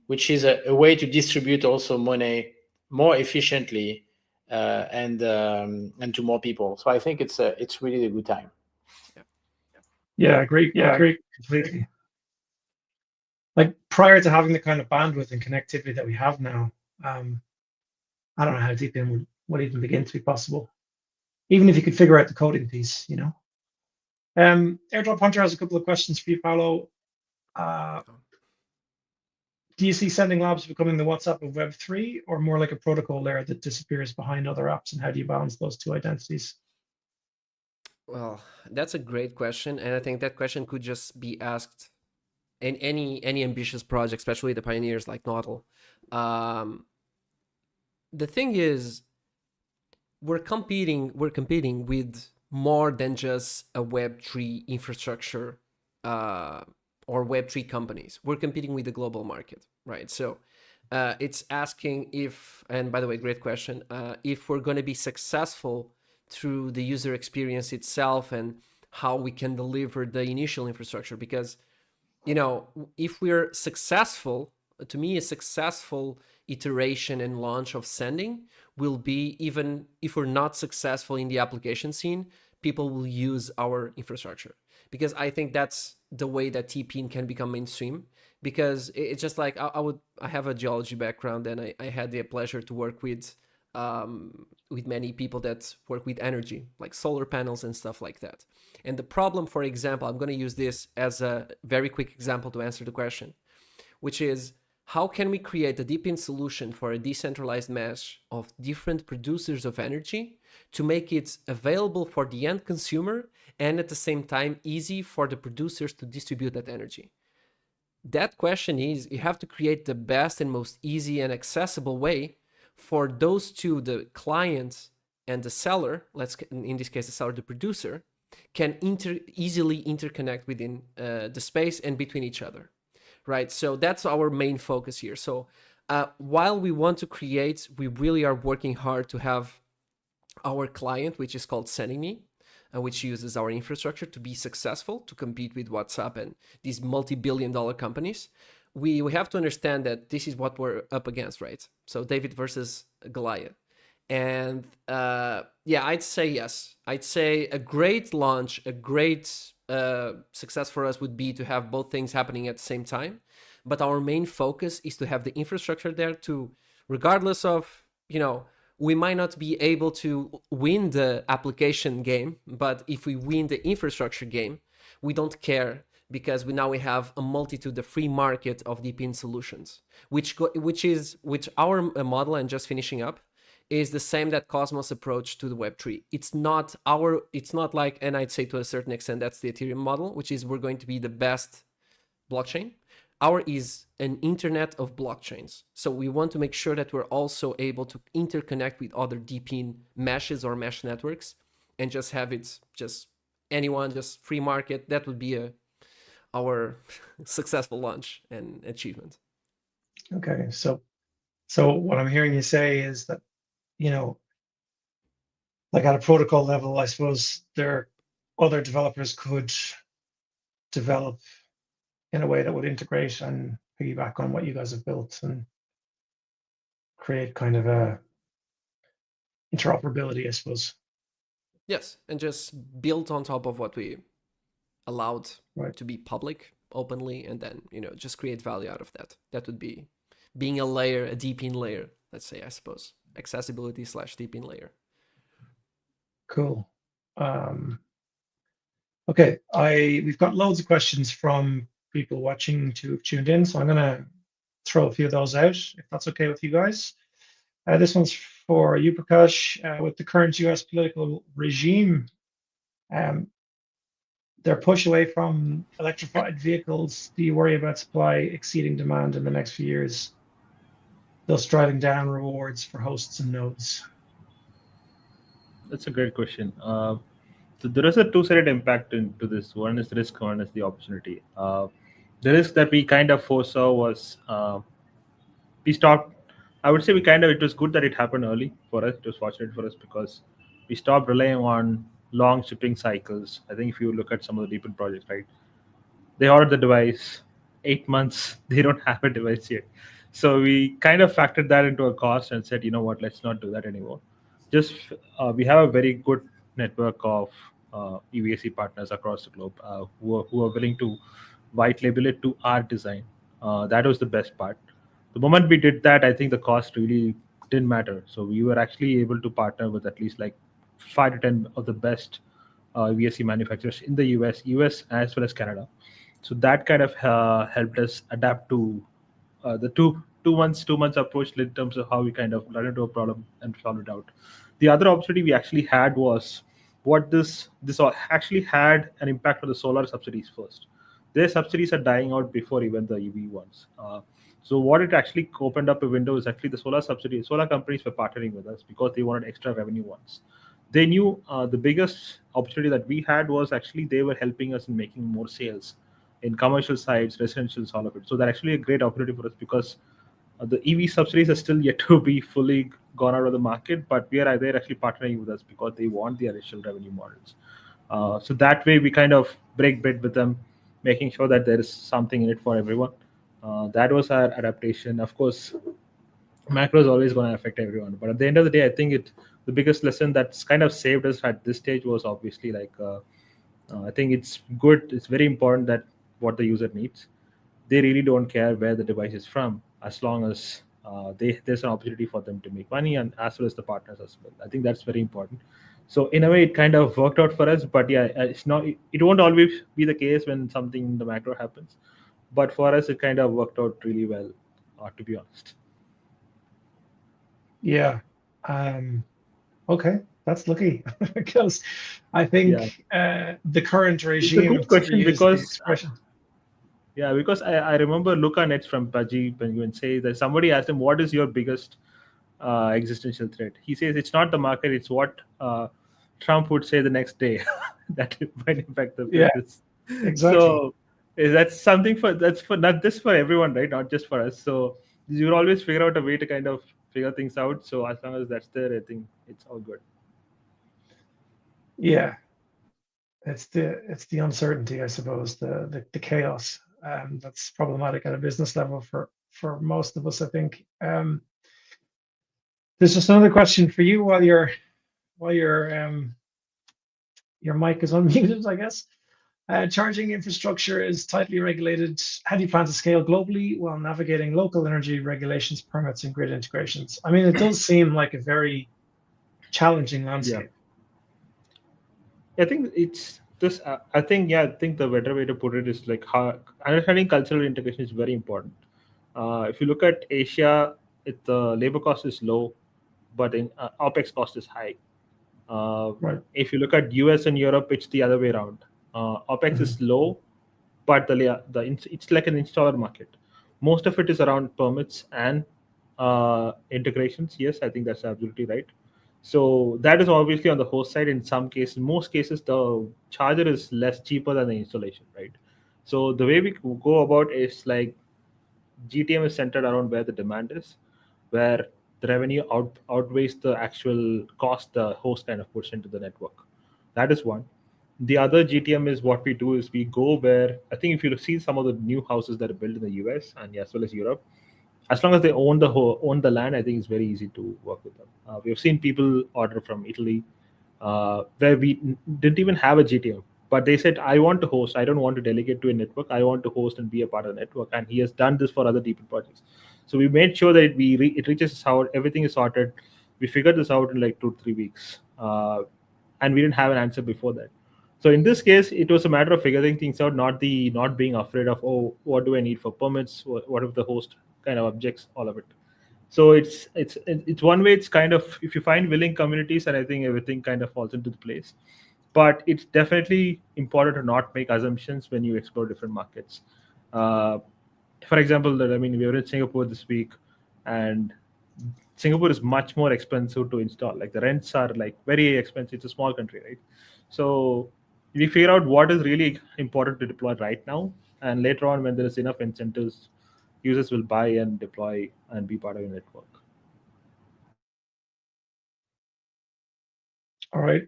Speaker 3: which is a way to distribute also money more efficiently and to more people. So I think it's really a good time.
Speaker 1: Yeah, great, completely. Like prior to having the kind of bandwidth and connectivity that we have now, I don't know how DePIN would even begin to be possible, even if you could figure out the coding piece, Airdrop Hunter has a couple of questions for you, Paolo. do you see Sending Labs becoming the WhatsApp of Web3 or more like a protocol layer that disappears behind other apps? And how do you balance those two identities?
Speaker 4: Well, that's a great question, and I think that question could just be asked in any ambitious project, especially the pioneers like Nodle. The thing is, we're competing with more than just a Web3 infrastructure or Web3 companies. We're competing with the global market, right? So it's asking if, and by the way, great question, if we're going to be successful through the user experience itself and how we can deliver the initial infrastructure. Because, if we're successful, to me, a successful iteration and launch of Sending will be, even if we're not successful in the application scene, people will use our infrastructure. Because I think that's the way that DePIN can become mainstream. Because it's just like, I have a geology background, and I had the pleasure to work with many people that work with energy, like solar panels and stuff like that. And the problem, for example, I'm going to use this as a very quick example to answer the question, which is, how can we create a DePIN solution for a decentralized mesh of different producers of energy to make it available for the end consumer and at the same time easy for the producers to distribute that energy? That question is, you have to create the best and most easy and accessible way for those two, the client and the seller, in this case, the seller, the producer, can easily interconnect within the space and between each other, right? So that's our main focus here. So while we want to create, we really are working hard to have our client, which is called Sending Me, which uses our infrastructure to be successful, to compete with WhatsApp and these multi-billion-dollar companies. We have to understand that this is what we're up against, right? So David versus Goliath. And I'd say yes. I'd say a great launch, a great success for us would be to have both things happening at the same time. But our main focus is to have the infrastructure there to, regardless of, we might not be able to win the application game, but if we win the infrastructure game, we don't care, because we have a multitude, the free market of DePIN solutions, which our model, and just finishing up, is the same that Cosmos approach to the Web3. It's not like, and I'd say to a certain extent, that's the Ethereum model, which is we're going to be the best blockchain. Our is an internet of blockchains. So we want to make sure that we're also able to interconnect with other DePIN meshes or mesh networks and just have it just anyone, just free market. That would be our successful launch and achievement.
Speaker 1: Okay, so what I'm hearing you say is that, like at a protocol level, I suppose there other developers could develop in a way that would integrate and piggyback on what you guys have built and create kind of a interoperability, I suppose.
Speaker 4: Yes, and just build on top of what we allowed
Speaker 1: Right.
Speaker 4: to be public openly, and then just create value out of that. That would be being a layer, a DePIN layer, let's say, I suppose, accessibility / DePIN layer.
Speaker 1: Cool. Okay, we've got loads of questions from people watching who've tuned in, so I'm going to throw a few of those out, if that's okay with you guys. This one's for you, Prakash. With the current US political regime, their push away from electrified vehicles, do you worry about supply exceeding demand in the next few years, thus driving down rewards for hosts and nodes?
Speaker 2: That's a great question. So there is a two-sided impact into this. One is the risk, one is the opportunity. The risk that we kind of foresaw was we stopped. I would say it was good that it happened early for us. It was fortunate for us because we stopped relying on long shipping cycles. I think if you look at some of the DePIN projects, right, they ordered the device, 8 months, they don't have a device yet. So we kind of factored that into a cost and said, you know what, let's not do that anymore. Just we have a very good network of EVSE partners across the globe who are willing to white label it to our design. That was the best part. The moment we did that, I think the cost really didn't matter. So we were actually able to partner with at least like 5 to 10 of the best EVSE manufacturers in the US as well as Canada. So that kind of helped us adapt to the two months approach in terms of how we kind of run into a problem and solve it out. The other opportunity we actually had was what this actually had an impact on the solar subsidies first. Their subsidies are dying out before even the EV ones. So what it actually opened up a window is actually the solar companies were partnering with us because they wanted extra revenue ones. They knew the biggest opportunity that we had was actually they were helping us in making more sales in commercial sites, residentials, all of it. So that's actually a great opportunity for us because the EV subsidies are still yet to be fully gone out of the market, but they're actually partnering with us because they want the additional revenue models. So that way we kind of break bread with them, making sure that there is something in it for everyone. That was our adaptation. Of course, macro is always going to affect everyone, but at the end of the day, I think the biggest lesson that's kind of saved us at this stage was obviously like I think it's good. It's very important that what the user needs. They really don't care where the device is from, as long as there's an opportunity for them to make money, and as well as the partners as well. I think that's very important. So in a way, it kind of worked out for us. But yeah, it's not. It won't always be the case when something in the macro happens. But for us, it kind of worked out really well, to be honest.
Speaker 1: Yeah. Okay, that's lucky because I think the current
Speaker 2: It's a
Speaker 1: regime,
Speaker 2: good
Speaker 1: to
Speaker 2: question
Speaker 1: reuse the
Speaker 2: because
Speaker 1: expression.
Speaker 2: because I remember Luca Nets from Pudgy Penguin say that somebody asked him, "What is your biggest existential threat?" He says it's not the market; it's what Trump would say the next day that might impact the
Speaker 1: Yeah,
Speaker 2: business.
Speaker 1: exactly.
Speaker 2: So that's something that's for not just for everyone, right? Not just for us. So you will always figure out a way to kind of figure things out. So as long as that's there, I think it's all good.
Speaker 1: Yeah, it's the uncertainty, I suppose, the chaos that's problematic at a business level for most of us, I think. There's just another question for you while your mic is unmuted, I guess. Charging infrastructure is tightly regulated. How do you plan to scale globally while navigating local energy regulations, permits, and grid integrations? I mean, it does seem like a very challenging landscape.
Speaker 2: I think it's this. I think the better way to put it is like how understanding cultural integration is very important. If you look at Asia, the labor cost is low, but in OPEX cost is high.
Speaker 1: Right.
Speaker 2: If you look at US and Europe, it's the other way around. OPEX is low, but it's like an installer market. Most of it is around permits and integrations. Yes, I think that's absolutely right. So that is obviously on the host side. In some cases, most cases, the charger is less cheaper than the installation, right? So the way we go about is like GTM is centered around where the demand is, where the revenue outweighs the actual cost the host kind of puts into the network. That is one. The other GTM is what we do is we go where I think if you see some of the new houses that are built in the US and as well as Europe, as long as they own the land, I think it's very easy to work with them. We have seen people order from Italy where we didn't even have a GTM, but they said, "I want to host. I don't want to delegate to a network. I want to host and be a part of the network." And he has done this for other DePIN projects. So we made sure that it reaches us out. Everything is sorted. We figured this out in like 2-3 weeks, and we didn't have an answer before that. So in this case, it was a matter of figuring things out, not being afraid of, oh, what do I need for permits? What if the host kind of objects all of it? So it's one way. It's kind of if you find willing communities, and I think everything kind of falls into the place. But it's definitely important to not make assumptions when you explore different markets. Uh, for example, we were in Singapore this week, and Singapore is much more expensive to install. Like the rents are like very expensive. It's a small country, right? So we figure out what is really important to deploy right now, and later on, when there is enough incentives, users will buy and deploy and be part of your network.
Speaker 1: All right.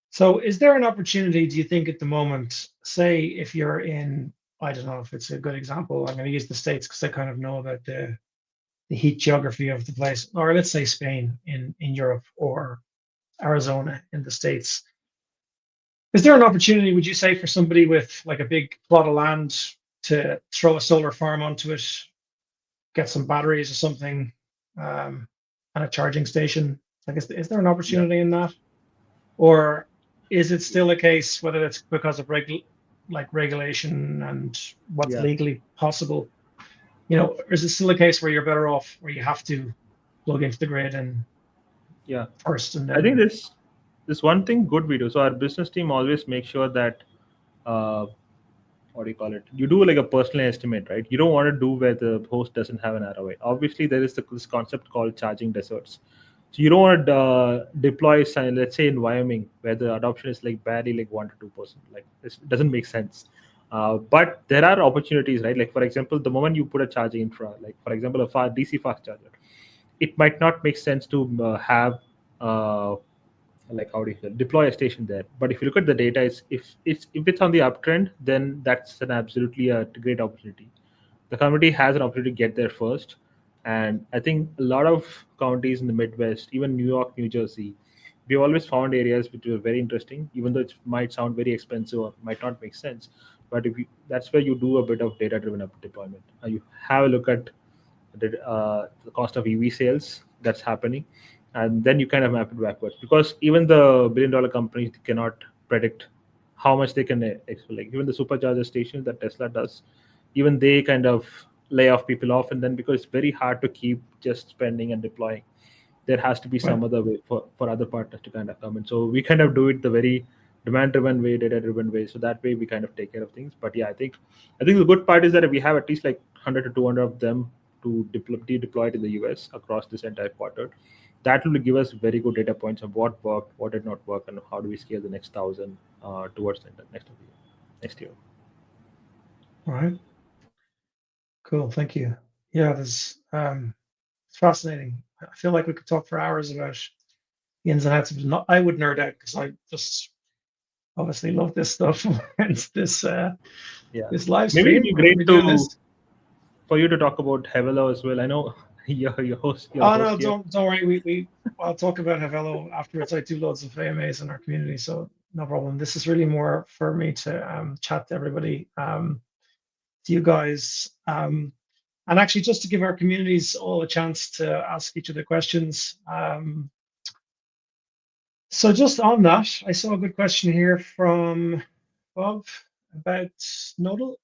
Speaker 1: So is there an opportunity, do you think, at the moment, say if you're in, I don't know if it's a good example, I'm going to use the States because I kind of know about the heat geography of the place, or let's say Spain in Europe or Arizona in the States. Is there an opportunity, would you say, for somebody with like a big plot of land to throw a solar farm onto it, get some batteries or something, and a charging station? Like, is there an opportunity in that? Or is it still a case, whether it's because of like regulation and what's
Speaker 2: Yeah.
Speaker 1: legally possible? Or is it still a case where you're better off where you have to plug into the grid and
Speaker 2: Yeah.
Speaker 1: first and
Speaker 2: I think
Speaker 1: then
Speaker 2: this one thing good we do. So our business team always makes sure that what do you call it? You do like a personal estimate, right? You don't want to do where the host doesn't have an ROI. Obviously, there is this concept called charging deserts. So you don't want to deploy, let's say in Wyoming, where the adoption is like barely like 1 to 2%. Like it doesn't make sense. But there are opportunities, right? Like for example, the moment you put a charging infra, like for example, a DC fast charger, it might not make sense to have like how do you say, deploy a station there. But if you look at the data, if it's on the uptrend, then that's an absolutely a great opportunity. The community has an opportunity to get there first, and I think a lot of counties in the Midwest, even New York, New Jersey, we've always found areas which were very interesting, even though it might sound very expensive or might not make sense. But that's where you do a bit of data-driven deployment. You have a look at the cost of EV sales that's happening, and then you kind of map it backwards, because even the billion-dollar companies cannot predict how much they can like even the supercharger stations that Tesla does, even they kind of lay off people off, and then because it's very hard to keep just spending and deploying, there has to be some other way for other partners to kind of come in. So we kind of do it the very demand-driven way, data-driven way. So that way we kind of take care of things. But yeah, I think the good part is that we have at least like 100 to 200 of them to be deployed in the US across this entire quarter. That will give us very good data points of what worked, what did not work, and how do we scale the next 1,000 towards the next year.
Speaker 1: all right. Cool, thank you. Yeah, it's fascinating. I feel like we could talk for hours about the ins and outs of it. I would nerd out because I just obviously love this stuff. Hence this this live stream.
Speaker 2: Maybe it'd be great
Speaker 1: We're doing this.
Speaker 2: for you to talk about Havelo as well. I know your host.
Speaker 1: Oh no,
Speaker 2: host here.
Speaker 1: don't worry. I'll talk about Havelo afterwards. I do loads of AMAs in our community, so no problem. This is really more for me to chat to everybody, to you guys, and actually just to give our communities all a chance to ask each other questions. So just on that, I saw a good question here from Bob about Nodle.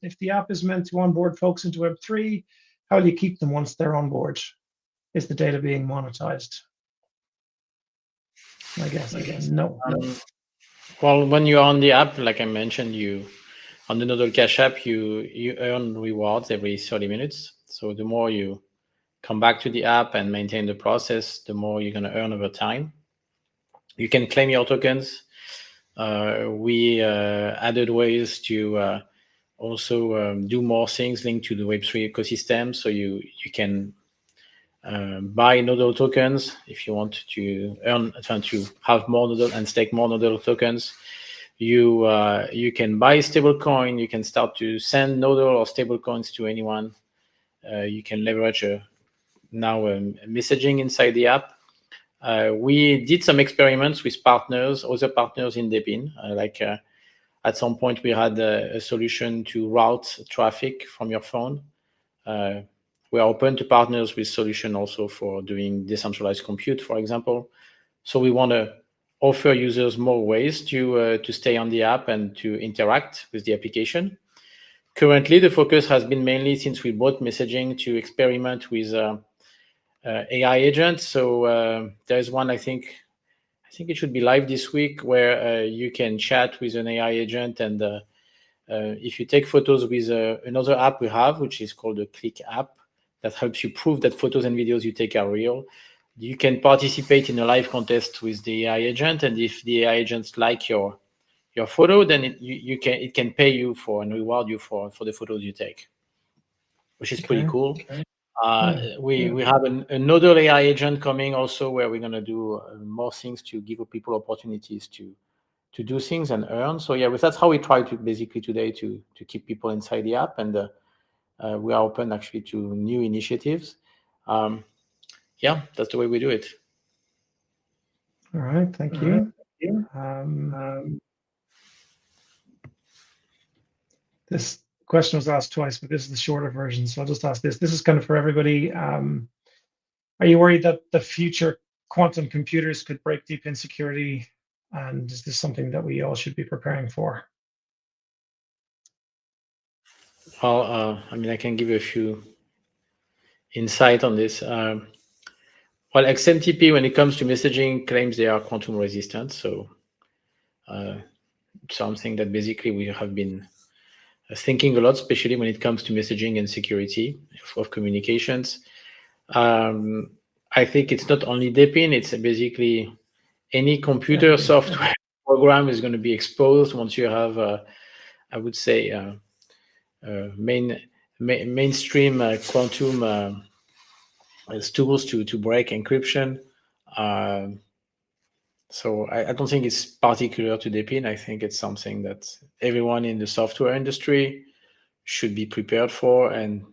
Speaker 1: If the app is meant to onboard folks into Web3, how will you keep them once they're on board? Is the data being monetized? I guess no.
Speaker 3: Well, when you're on the app, like I mentioned, on the Nodle Cash app, you earn rewards every 30 minutes. So the more you come back to the app and maintain the process, the more you're going to earn over time. You can claim your tokens. We added ways to also do more things linked to the Web3 ecosystem. So you can buy Nodle tokens if you want to have more Nodle and stake more Nodle tokens. You can buy stablecoin. You can start to send Nodle or stablecoins to anyone. You can leverage now messaging inside the app. We did some experiments with other partners in DePIN. At some point, we had a solution to route traffic from your phone. We are open to partners with solution also for doing decentralized compute, for example. So we want to offer users more ways to stay on the app and to interact with the application. Currently, the focus has been mainly, since we bought messaging, to experiment with AI agents. So there's one, I think it should be live this week, where you can chat with an AI agent, and if you take photos with another app we have, which is called the Click app, that helps you prove that photos and videos you take are real. You can participate in a live contest with the AI agent, and if the AI agents like your photo, then it can pay you for and reward you for the photos you take, which is pretty cool. We have another AI agent coming also, where we're going to do more things to give people opportunities to do things and earn. So yeah, that's how we try to basically today to keep people inside the app, and we are open actually to new initiatives. Yeah, that's the way we do it.
Speaker 1: All right, thank you. This question was asked twice, but this is the shorter version, so I'll just ask this. This is kind of for everybody. Are you worried that the future quantum computers could break DePIN security? And is this something that we all should be preparing for?
Speaker 3: Well, I mean, I can give you a few insight on this. Well, XMTP, when it comes to messaging, claims they are quantum resistant. So something that basically we have been thinking a lot, especially when it comes to messaging and security of communications. I think it's not only DePIN, it's basically any computer software program is going to be exposed once you have, I would say, mainstream quantum tools to break encryption. So I don't think it's particular to DePIN. I think it's something that everyone in the software industry should be prepared for and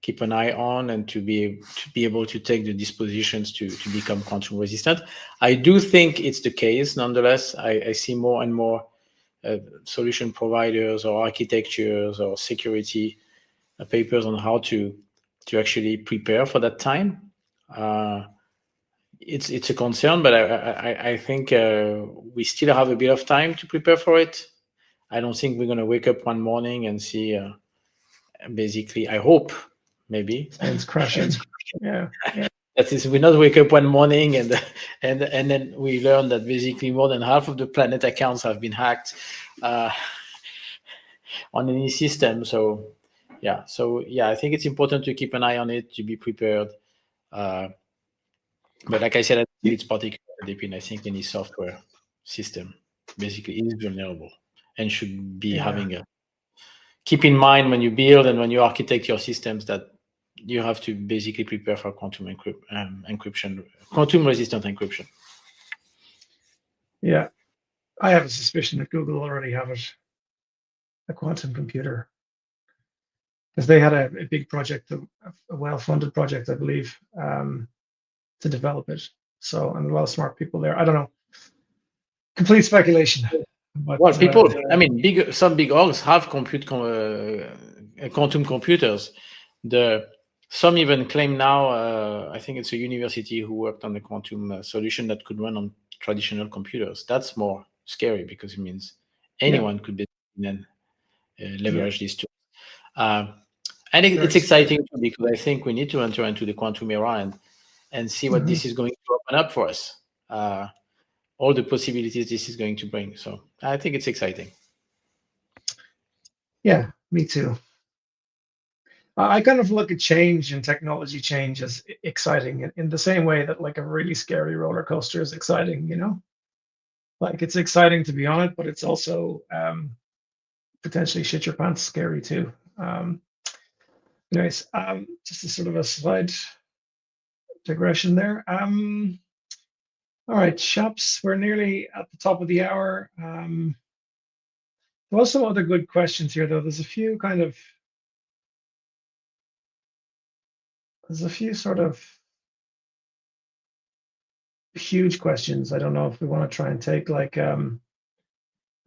Speaker 3: keep an eye on, and to be able to take the dispositions to become quantum resistant. I do think it's the case. Nonetheless, I see more and more solution providers or architectures or security papers on how to actually prepare for that time. It's a concern, but I think we still have a bit of time to prepare for it. I don't think we're going to wake up one morning and see, basically, I hope, maybe.
Speaker 1: It's crashing. Yeah.
Speaker 3: That is, we not wake up one morning and then we learn that basically more than half of the planet accounts have been hacked on any system. So yeah, I think it's important to keep an eye on it, to be prepared. But like I said, I think it's particular DePIN. I think any software system basically is vulnerable and should be having keep in mind when you build and when you architect your systems that you have to basically prepare for quantum encryption, quantum resistant encryption.
Speaker 1: Yeah. I have a suspicion that Google already have it, a quantum computer, because they had a big project, a well-funded project, I believe, to develop it. So, and a lot of smart people there. I don't know. Complete speculation. But,
Speaker 3: well, people, I mean, some big orgs have quantum computers. Some even claim now, I think it's a university who worked on the quantum solution that could run on traditional computers. That's more scary because it means anyone could be then leverage these tools. And it's exciting too, because I think we need to enter into the quantum era and see what this is going to open up for us. All the possibilities this is going to bring. So I think it's exciting.
Speaker 1: Yeah, me too. I kind of look at change and technology change as exciting in the same way that like a really scary roller coaster is exciting, you know? Like it's exciting to be on it, but it's also potentially shit your pants scary too. Anyways, just a sort of a slight digression there. All right, shops, we're nearly at the top of the hour. There was some other good questions here, though. There's a few sort of huge questions. I don't know if we want to try and take like, I don't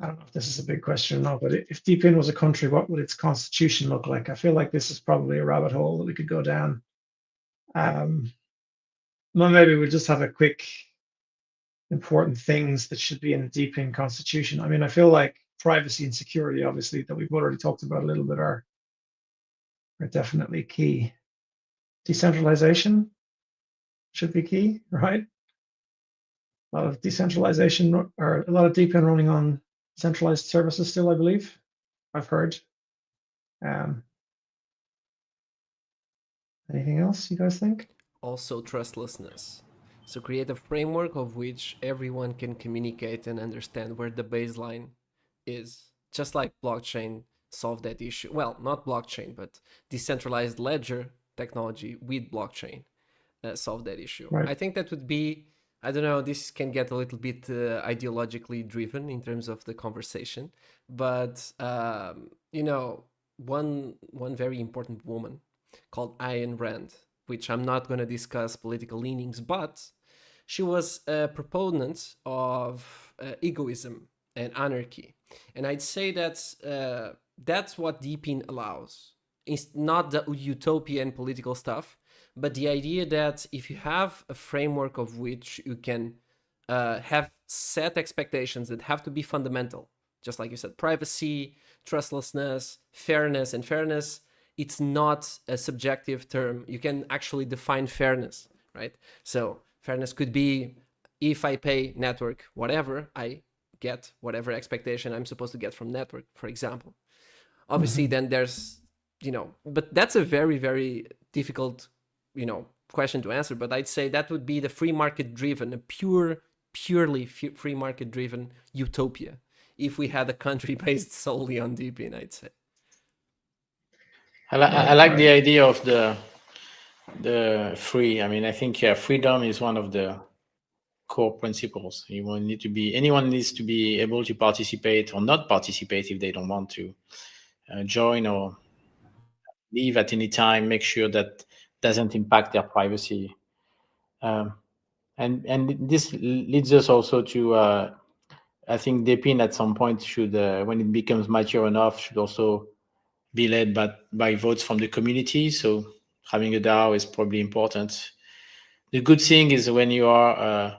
Speaker 1: know if this is a big question or not, but if DePIN was a country, what would its constitution look like? I feel like this is probably a rabbit hole that we could go down. Well, maybe we'll just have a quick important things that should be in the DePIN constitution. I mean, I feel like privacy and security, obviously, that we've already talked about a little bit, are definitely key. Decentralization should be key, right? A lot of decentralization, or a lot of DePIN running on centralized services still, I believe. I've heard. Anything else you guys think?
Speaker 4: Also trustlessness. So create a framework of which everyone can communicate and understand where the baseline is. Just like blockchain solved that issue. Well, not blockchain, but decentralized ledger technology with blockchain solved that issue.
Speaker 1: Right.
Speaker 4: I think that would be, I don't know, this can get a little bit ideologically driven in terms of the conversation. But, you know, one very important woman called Ayn Rand, which I'm not going to discuss political leanings, but she was a proponent of egoism and anarchy. And I'd say that's what DePIN allows. It's not the utopian political stuff, but the idea that if you have a framework of which you can have set expectations that have to be fundamental, just like you said, privacy, trustlessness, fairness. And fairness, it's not a subjective term. You can actually define fairness, right? So fairness could be, if I pay network whatever, I get whatever expectation I'm supposed to get from network, for example. Obviously, then there's, but that's a very, very difficult, question to answer. But I'd say that would be the free market driven, a purely free market driven utopia, if we had a country based solely on DePIN, I'd say.
Speaker 3: I like the idea of the free. I mean, I think freedom is one of the core principles. Anyone needs to be able to participate or not participate if they don't want to join or leave at any time. Make sure that doesn't impact their privacy. And this leads us also to I think DePIN at some point should, when it becomes mature enough, should also be led by votes from the community. So having a DAO is probably important. The good thing is when you are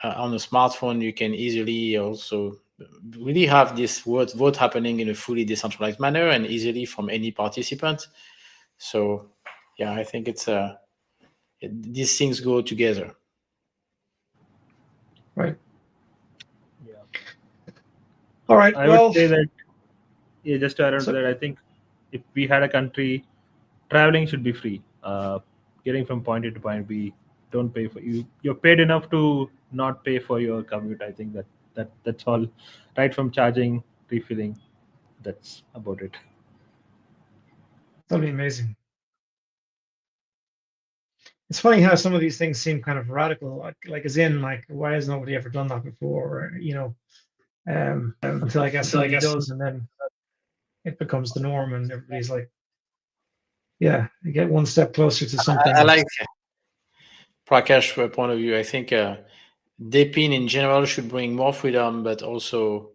Speaker 3: on a smartphone, you can easily also really have this vote happening in a fully decentralized manner and easily from any participant. So yeah, I think these things go together.
Speaker 1: Right.
Speaker 2: Yeah.
Speaker 1: All right.
Speaker 2: I would say that, just to add on to that, I think if we had a country, traveling should be free. Getting from point A to point B, don't pay for you. You're paid enough to not pay for your commute. I think that's all. Right from charging, refilling, that's about it.
Speaker 1: That'd be amazing. It's funny how some of these things seem kind of radical, like as in, like, why has nobody ever done that before? Or, until I guess somebody does, and then it becomes the norm, and everybody's like, yeah, you get one step closer to something.
Speaker 3: I like Prakash's point of view. I think DePIN in general should bring more freedom, but also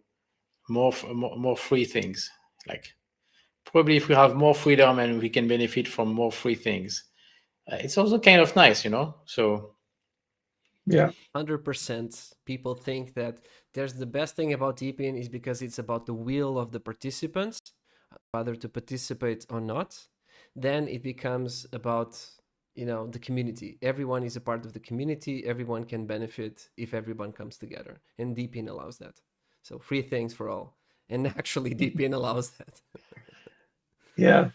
Speaker 3: more free things. Like probably if we have more freedom and we can benefit from more free things, it's also kind of nice, So
Speaker 1: yeah,
Speaker 4: 100% people think that there's the best thing about DePIN is because it's about the will of the participants, whether to participate or not. Then it becomes about the community. Everyone is a part of the community. Everyone can benefit if everyone comes together, and DePIN allows that. So free things for all, and actually DePIN allows that.
Speaker 1: Yeah.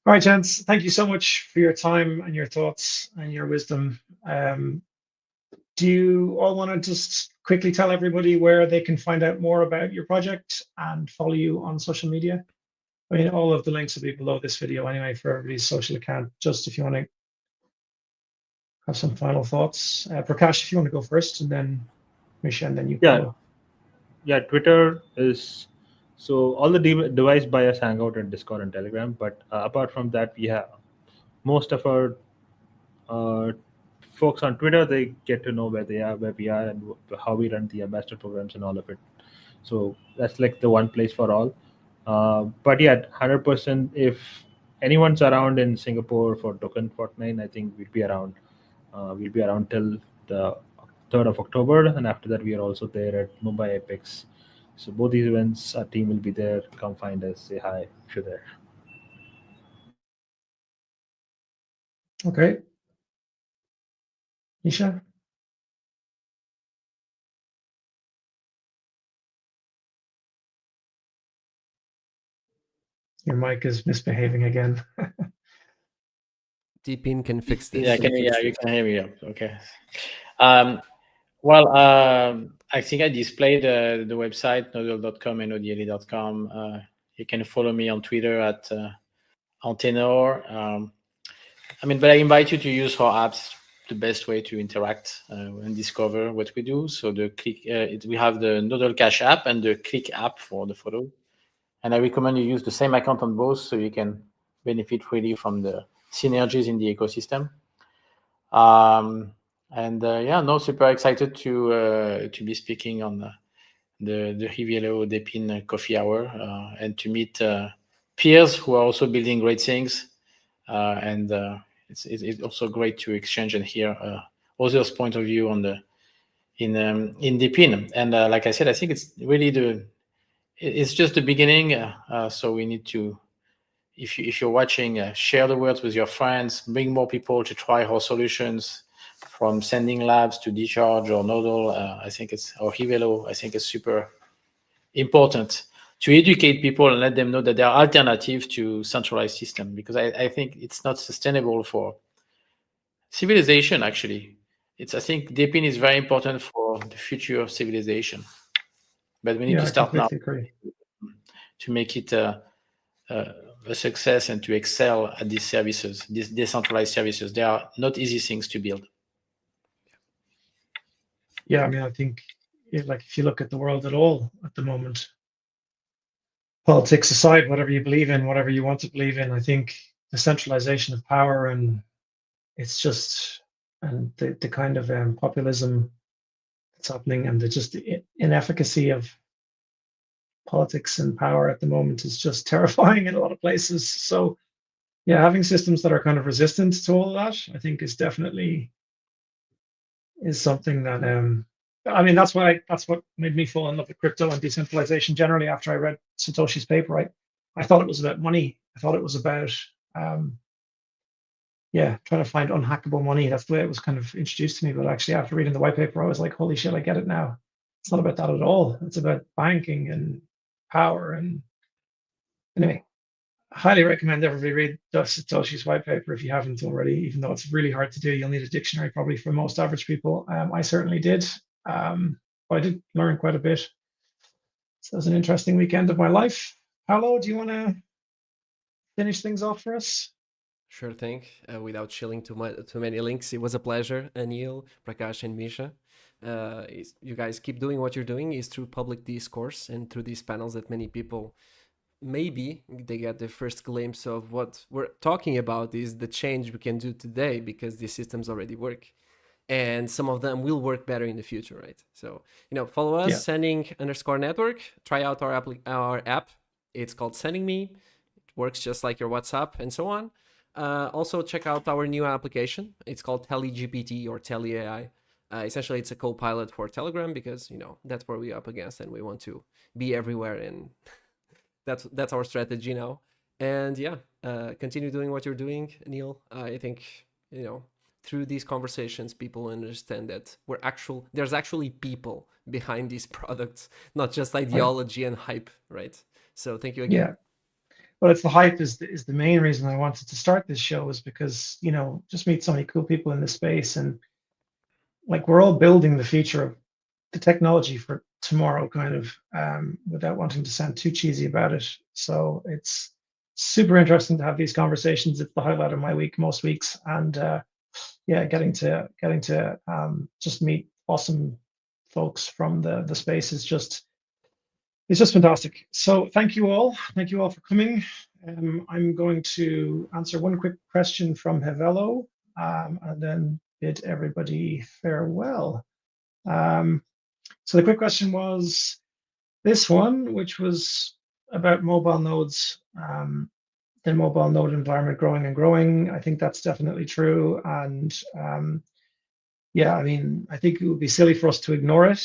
Speaker 1: All right, gents, thank you so much for your time and your thoughts and your wisdom. Do you all want to just quickly tell everybody where they can find out more about your project and follow you on social media? I mean, all of the links will be below this video anyway for everybody's social account, just if you want to have some final thoughts. Prakash, if you want to go first, and then Misha, and then you follow.
Speaker 2: Yeah, Twitter is... So all the device buyers hang out in Discord and Telegram, but apart from that, we have most of our folks on Twitter. They get to know where we are, and how we run the ambassador programs and all of it. So that's like the one place for all. But yeah, 100%. If anyone's around in Singapore for Token Fortnite, I think we'll be around. We'll be around till the 3rd of October, and after that, we are also there at Mumbai Apex. So both these events, our team will be there. Come find us, say hi if you're there.
Speaker 1: Okay. Misha? Your mic is misbehaving again.
Speaker 4: DePIN can fix this.
Speaker 3: Yeah, you can hear me. Okay. Well, I think I displayed the website, nodle.com and nodle.com. You can follow me on Twitter at Antenor. But I invite you to use our apps. The best way to interact and discover what we do. So we have the Nodle Cash app and the Click app for the photo. And I recommend you use the same account on both, so you can benefit freely from the synergies in the ecosystem. Super excited to be speaking on the Rivelo DePIN coffee hour and to meet peers who are also building great things. It's also great to exchange and hear others' point of view on the in DePIN. And like I said, I think it's really it's just the beginning. So we need to, if you're watching, share the words with your friends, bring more people to try our solutions, from sending labs to DeCharge or Nodle. I think or Hivelo. I think it's super important to educate people and let them know that there are alternatives to centralized system, because I think it's not sustainable for civilization. Actually, I think DePIN is very important for the future of civilization, but we need to
Speaker 1: I
Speaker 3: start now
Speaker 1: completely agree.
Speaker 3: to make it a success and to excel at these services, these decentralized services. They are not easy things to build.
Speaker 1: Yeah, I mean, I think if you look at the world at all at the moment, politics aside, whatever you believe in, whatever you want to believe in, I think the centralization of power and it's just and the kind of populism that's happening and the inefficacy of politics and power at the moment is just terrifying in a lot of places. So yeah, having systems that are kind of resistant to all of that, I think is definitely is something that I mean that's what made me fall in love with crypto and decentralization generally after I read Satoshi's paper. I thought it was about money. I thought it was about trying to find unhackable money. That's the way it was kind of introduced to me. But actually, after reading the white paper, I was like, holy shit, I get it now. It's not about that at all. It's about banking and power. And anyway, I highly recommend everybody read Satoshi's white paper if you haven't already, even though it's really hard to do. You'll need a dictionary probably for most average people. I certainly did. But I did learn quite a bit. So it was an interesting weekend of my life. Paolo, do you want to finish things off for us?
Speaker 4: Sure thing. Without shilling too many links, it was a pleasure. Anil, Prakash, and Misha. You guys keep doing what you're doing. Is through public discourse and through these panels that many people maybe they get the first glimpse of what we're talking about is the change we can do today because these systems already work. And some of them will work better in the future, right? So, follow us, sending_network. Try out our app. It's called Sending Me. It works just like your WhatsApp and so on. Also, check out our new application. It's called TeleGPT or TeleAI. Essentially, it's a co-pilot for Telegram because, that's where we're up against and we want to be everywhere. And that's our strategy now. And continue doing what you're doing, Neil. I think, through these conversations, people understand that there's actually people behind these products, not just ideology and hype, right? So thank you again.
Speaker 1: Yeah. Well, it's the hype is the main reason I wanted to start this show is because, just meet so many cool people in this space and we're all building the future of the technology for tomorrow kind of without wanting to sound too cheesy about it. So it's super interesting to have these conversations. It's the highlight of my week most weeks. And getting to just meet awesome folks from the space is just fantastic. So thank you all for coming. I'm going to answer one quick question from Hivelo and then bid everybody farewell. So the quick question was this one, which was about mobile nodes, the mobile node environment growing and growing. I think that's definitely true. And I mean, I think it would be silly for us to ignore it.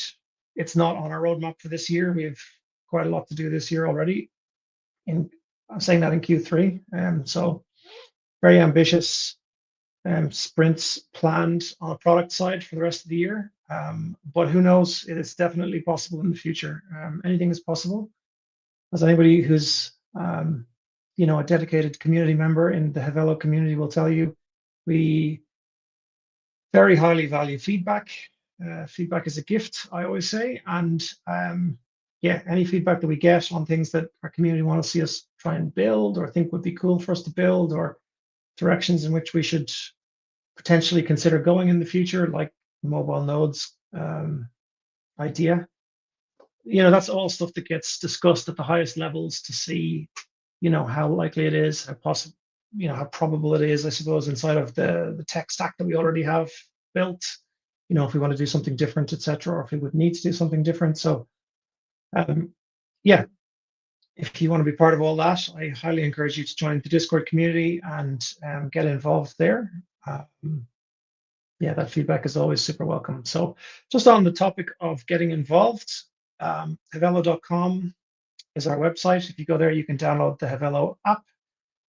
Speaker 1: It's not on our roadmap for this year. We have quite a lot to do this year already. I'm saying that in Q3. So very ambitious sprints planned on a product side for the rest of the year. But who knows? It is definitely possible in the future. Anything is possible. As anybody who's a dedicated community member in the Hivelo community will tell you, we very highly value feedback. Feedback is a gift, I always say. And any feedback that we get on things that our community want to see us try and build or think would be cool for us to build or directions in which we should potentially consider going in the future, like mobile nodes idea. That's all stuff that gets discussed at the highest levels to see, how likely it is, how possible, how probable it is, I suppose, inside of the tech stack that we already have built, if we want to do something different, etc., or if we would need to do something different. So, if you want to be part of all that, I highly encourage you to join the Discord community and get involved there. yeah, that feedback is always super welcome. So just on the topic of getting involved, Havelo.com is our website. If you go there, you can download the Havelo app,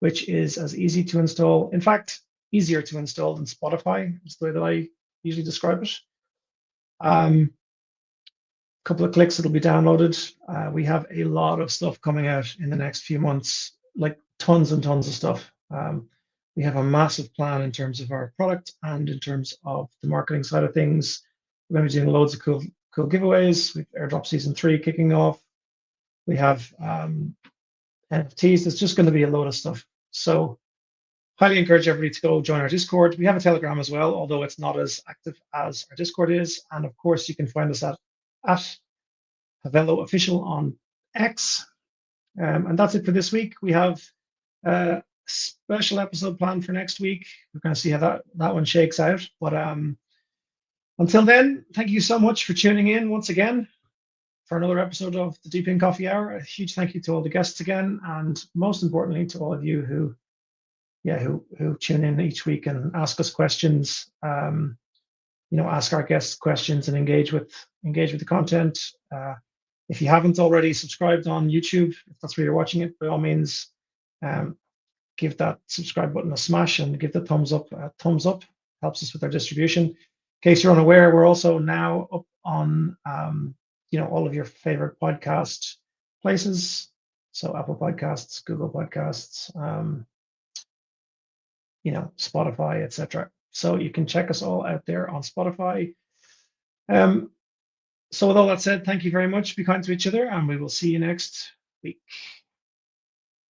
Speaker 1: which is as easy to install. In fact, easier to install than Spotify, is the way that I usually describe it. Couple of clicks, it'll be downloaded. We have a lot of stuff coming out in the next few months, like tons and tons of stuff. We have a massive plan in terms of our product and in terms of the marketing side of things. We're going to be doing loads of cool giveaways. We've Airdrop Season 3 kicking off. We have NFTs. There's just going to be a load of stuff. So highly encourage everybody to go join our Discord. We have a Telegram as well, although it's not as active as our Discord is. And of course, you can find us at Havelo Official on X. And that's it for this week. We have a special episode planned for next week. We're going to see how that one shakes out. But until then, thank you so much for tuning in once again for another episode of the DePIN Coffee Hour. A huge thank you to all the guests again, and most importantly to all of you who tune in each week and ask us questions. Ask our guests questions and engage with the content. If you haven't already subscribed on YouTube, if that's where you're watching it, by all means, give that subscribe button a smash and give the thumbs up. Thumbs up helps us with our distribution. In case you're unaware, we're also now up on all of your favorite podcast places. So Apple Podcasts, Google Podcasts, Spotify, etc. So you can check us all out there on Spotify. So with all that said, thank you very much. Be kind to each other, and we will see you next week.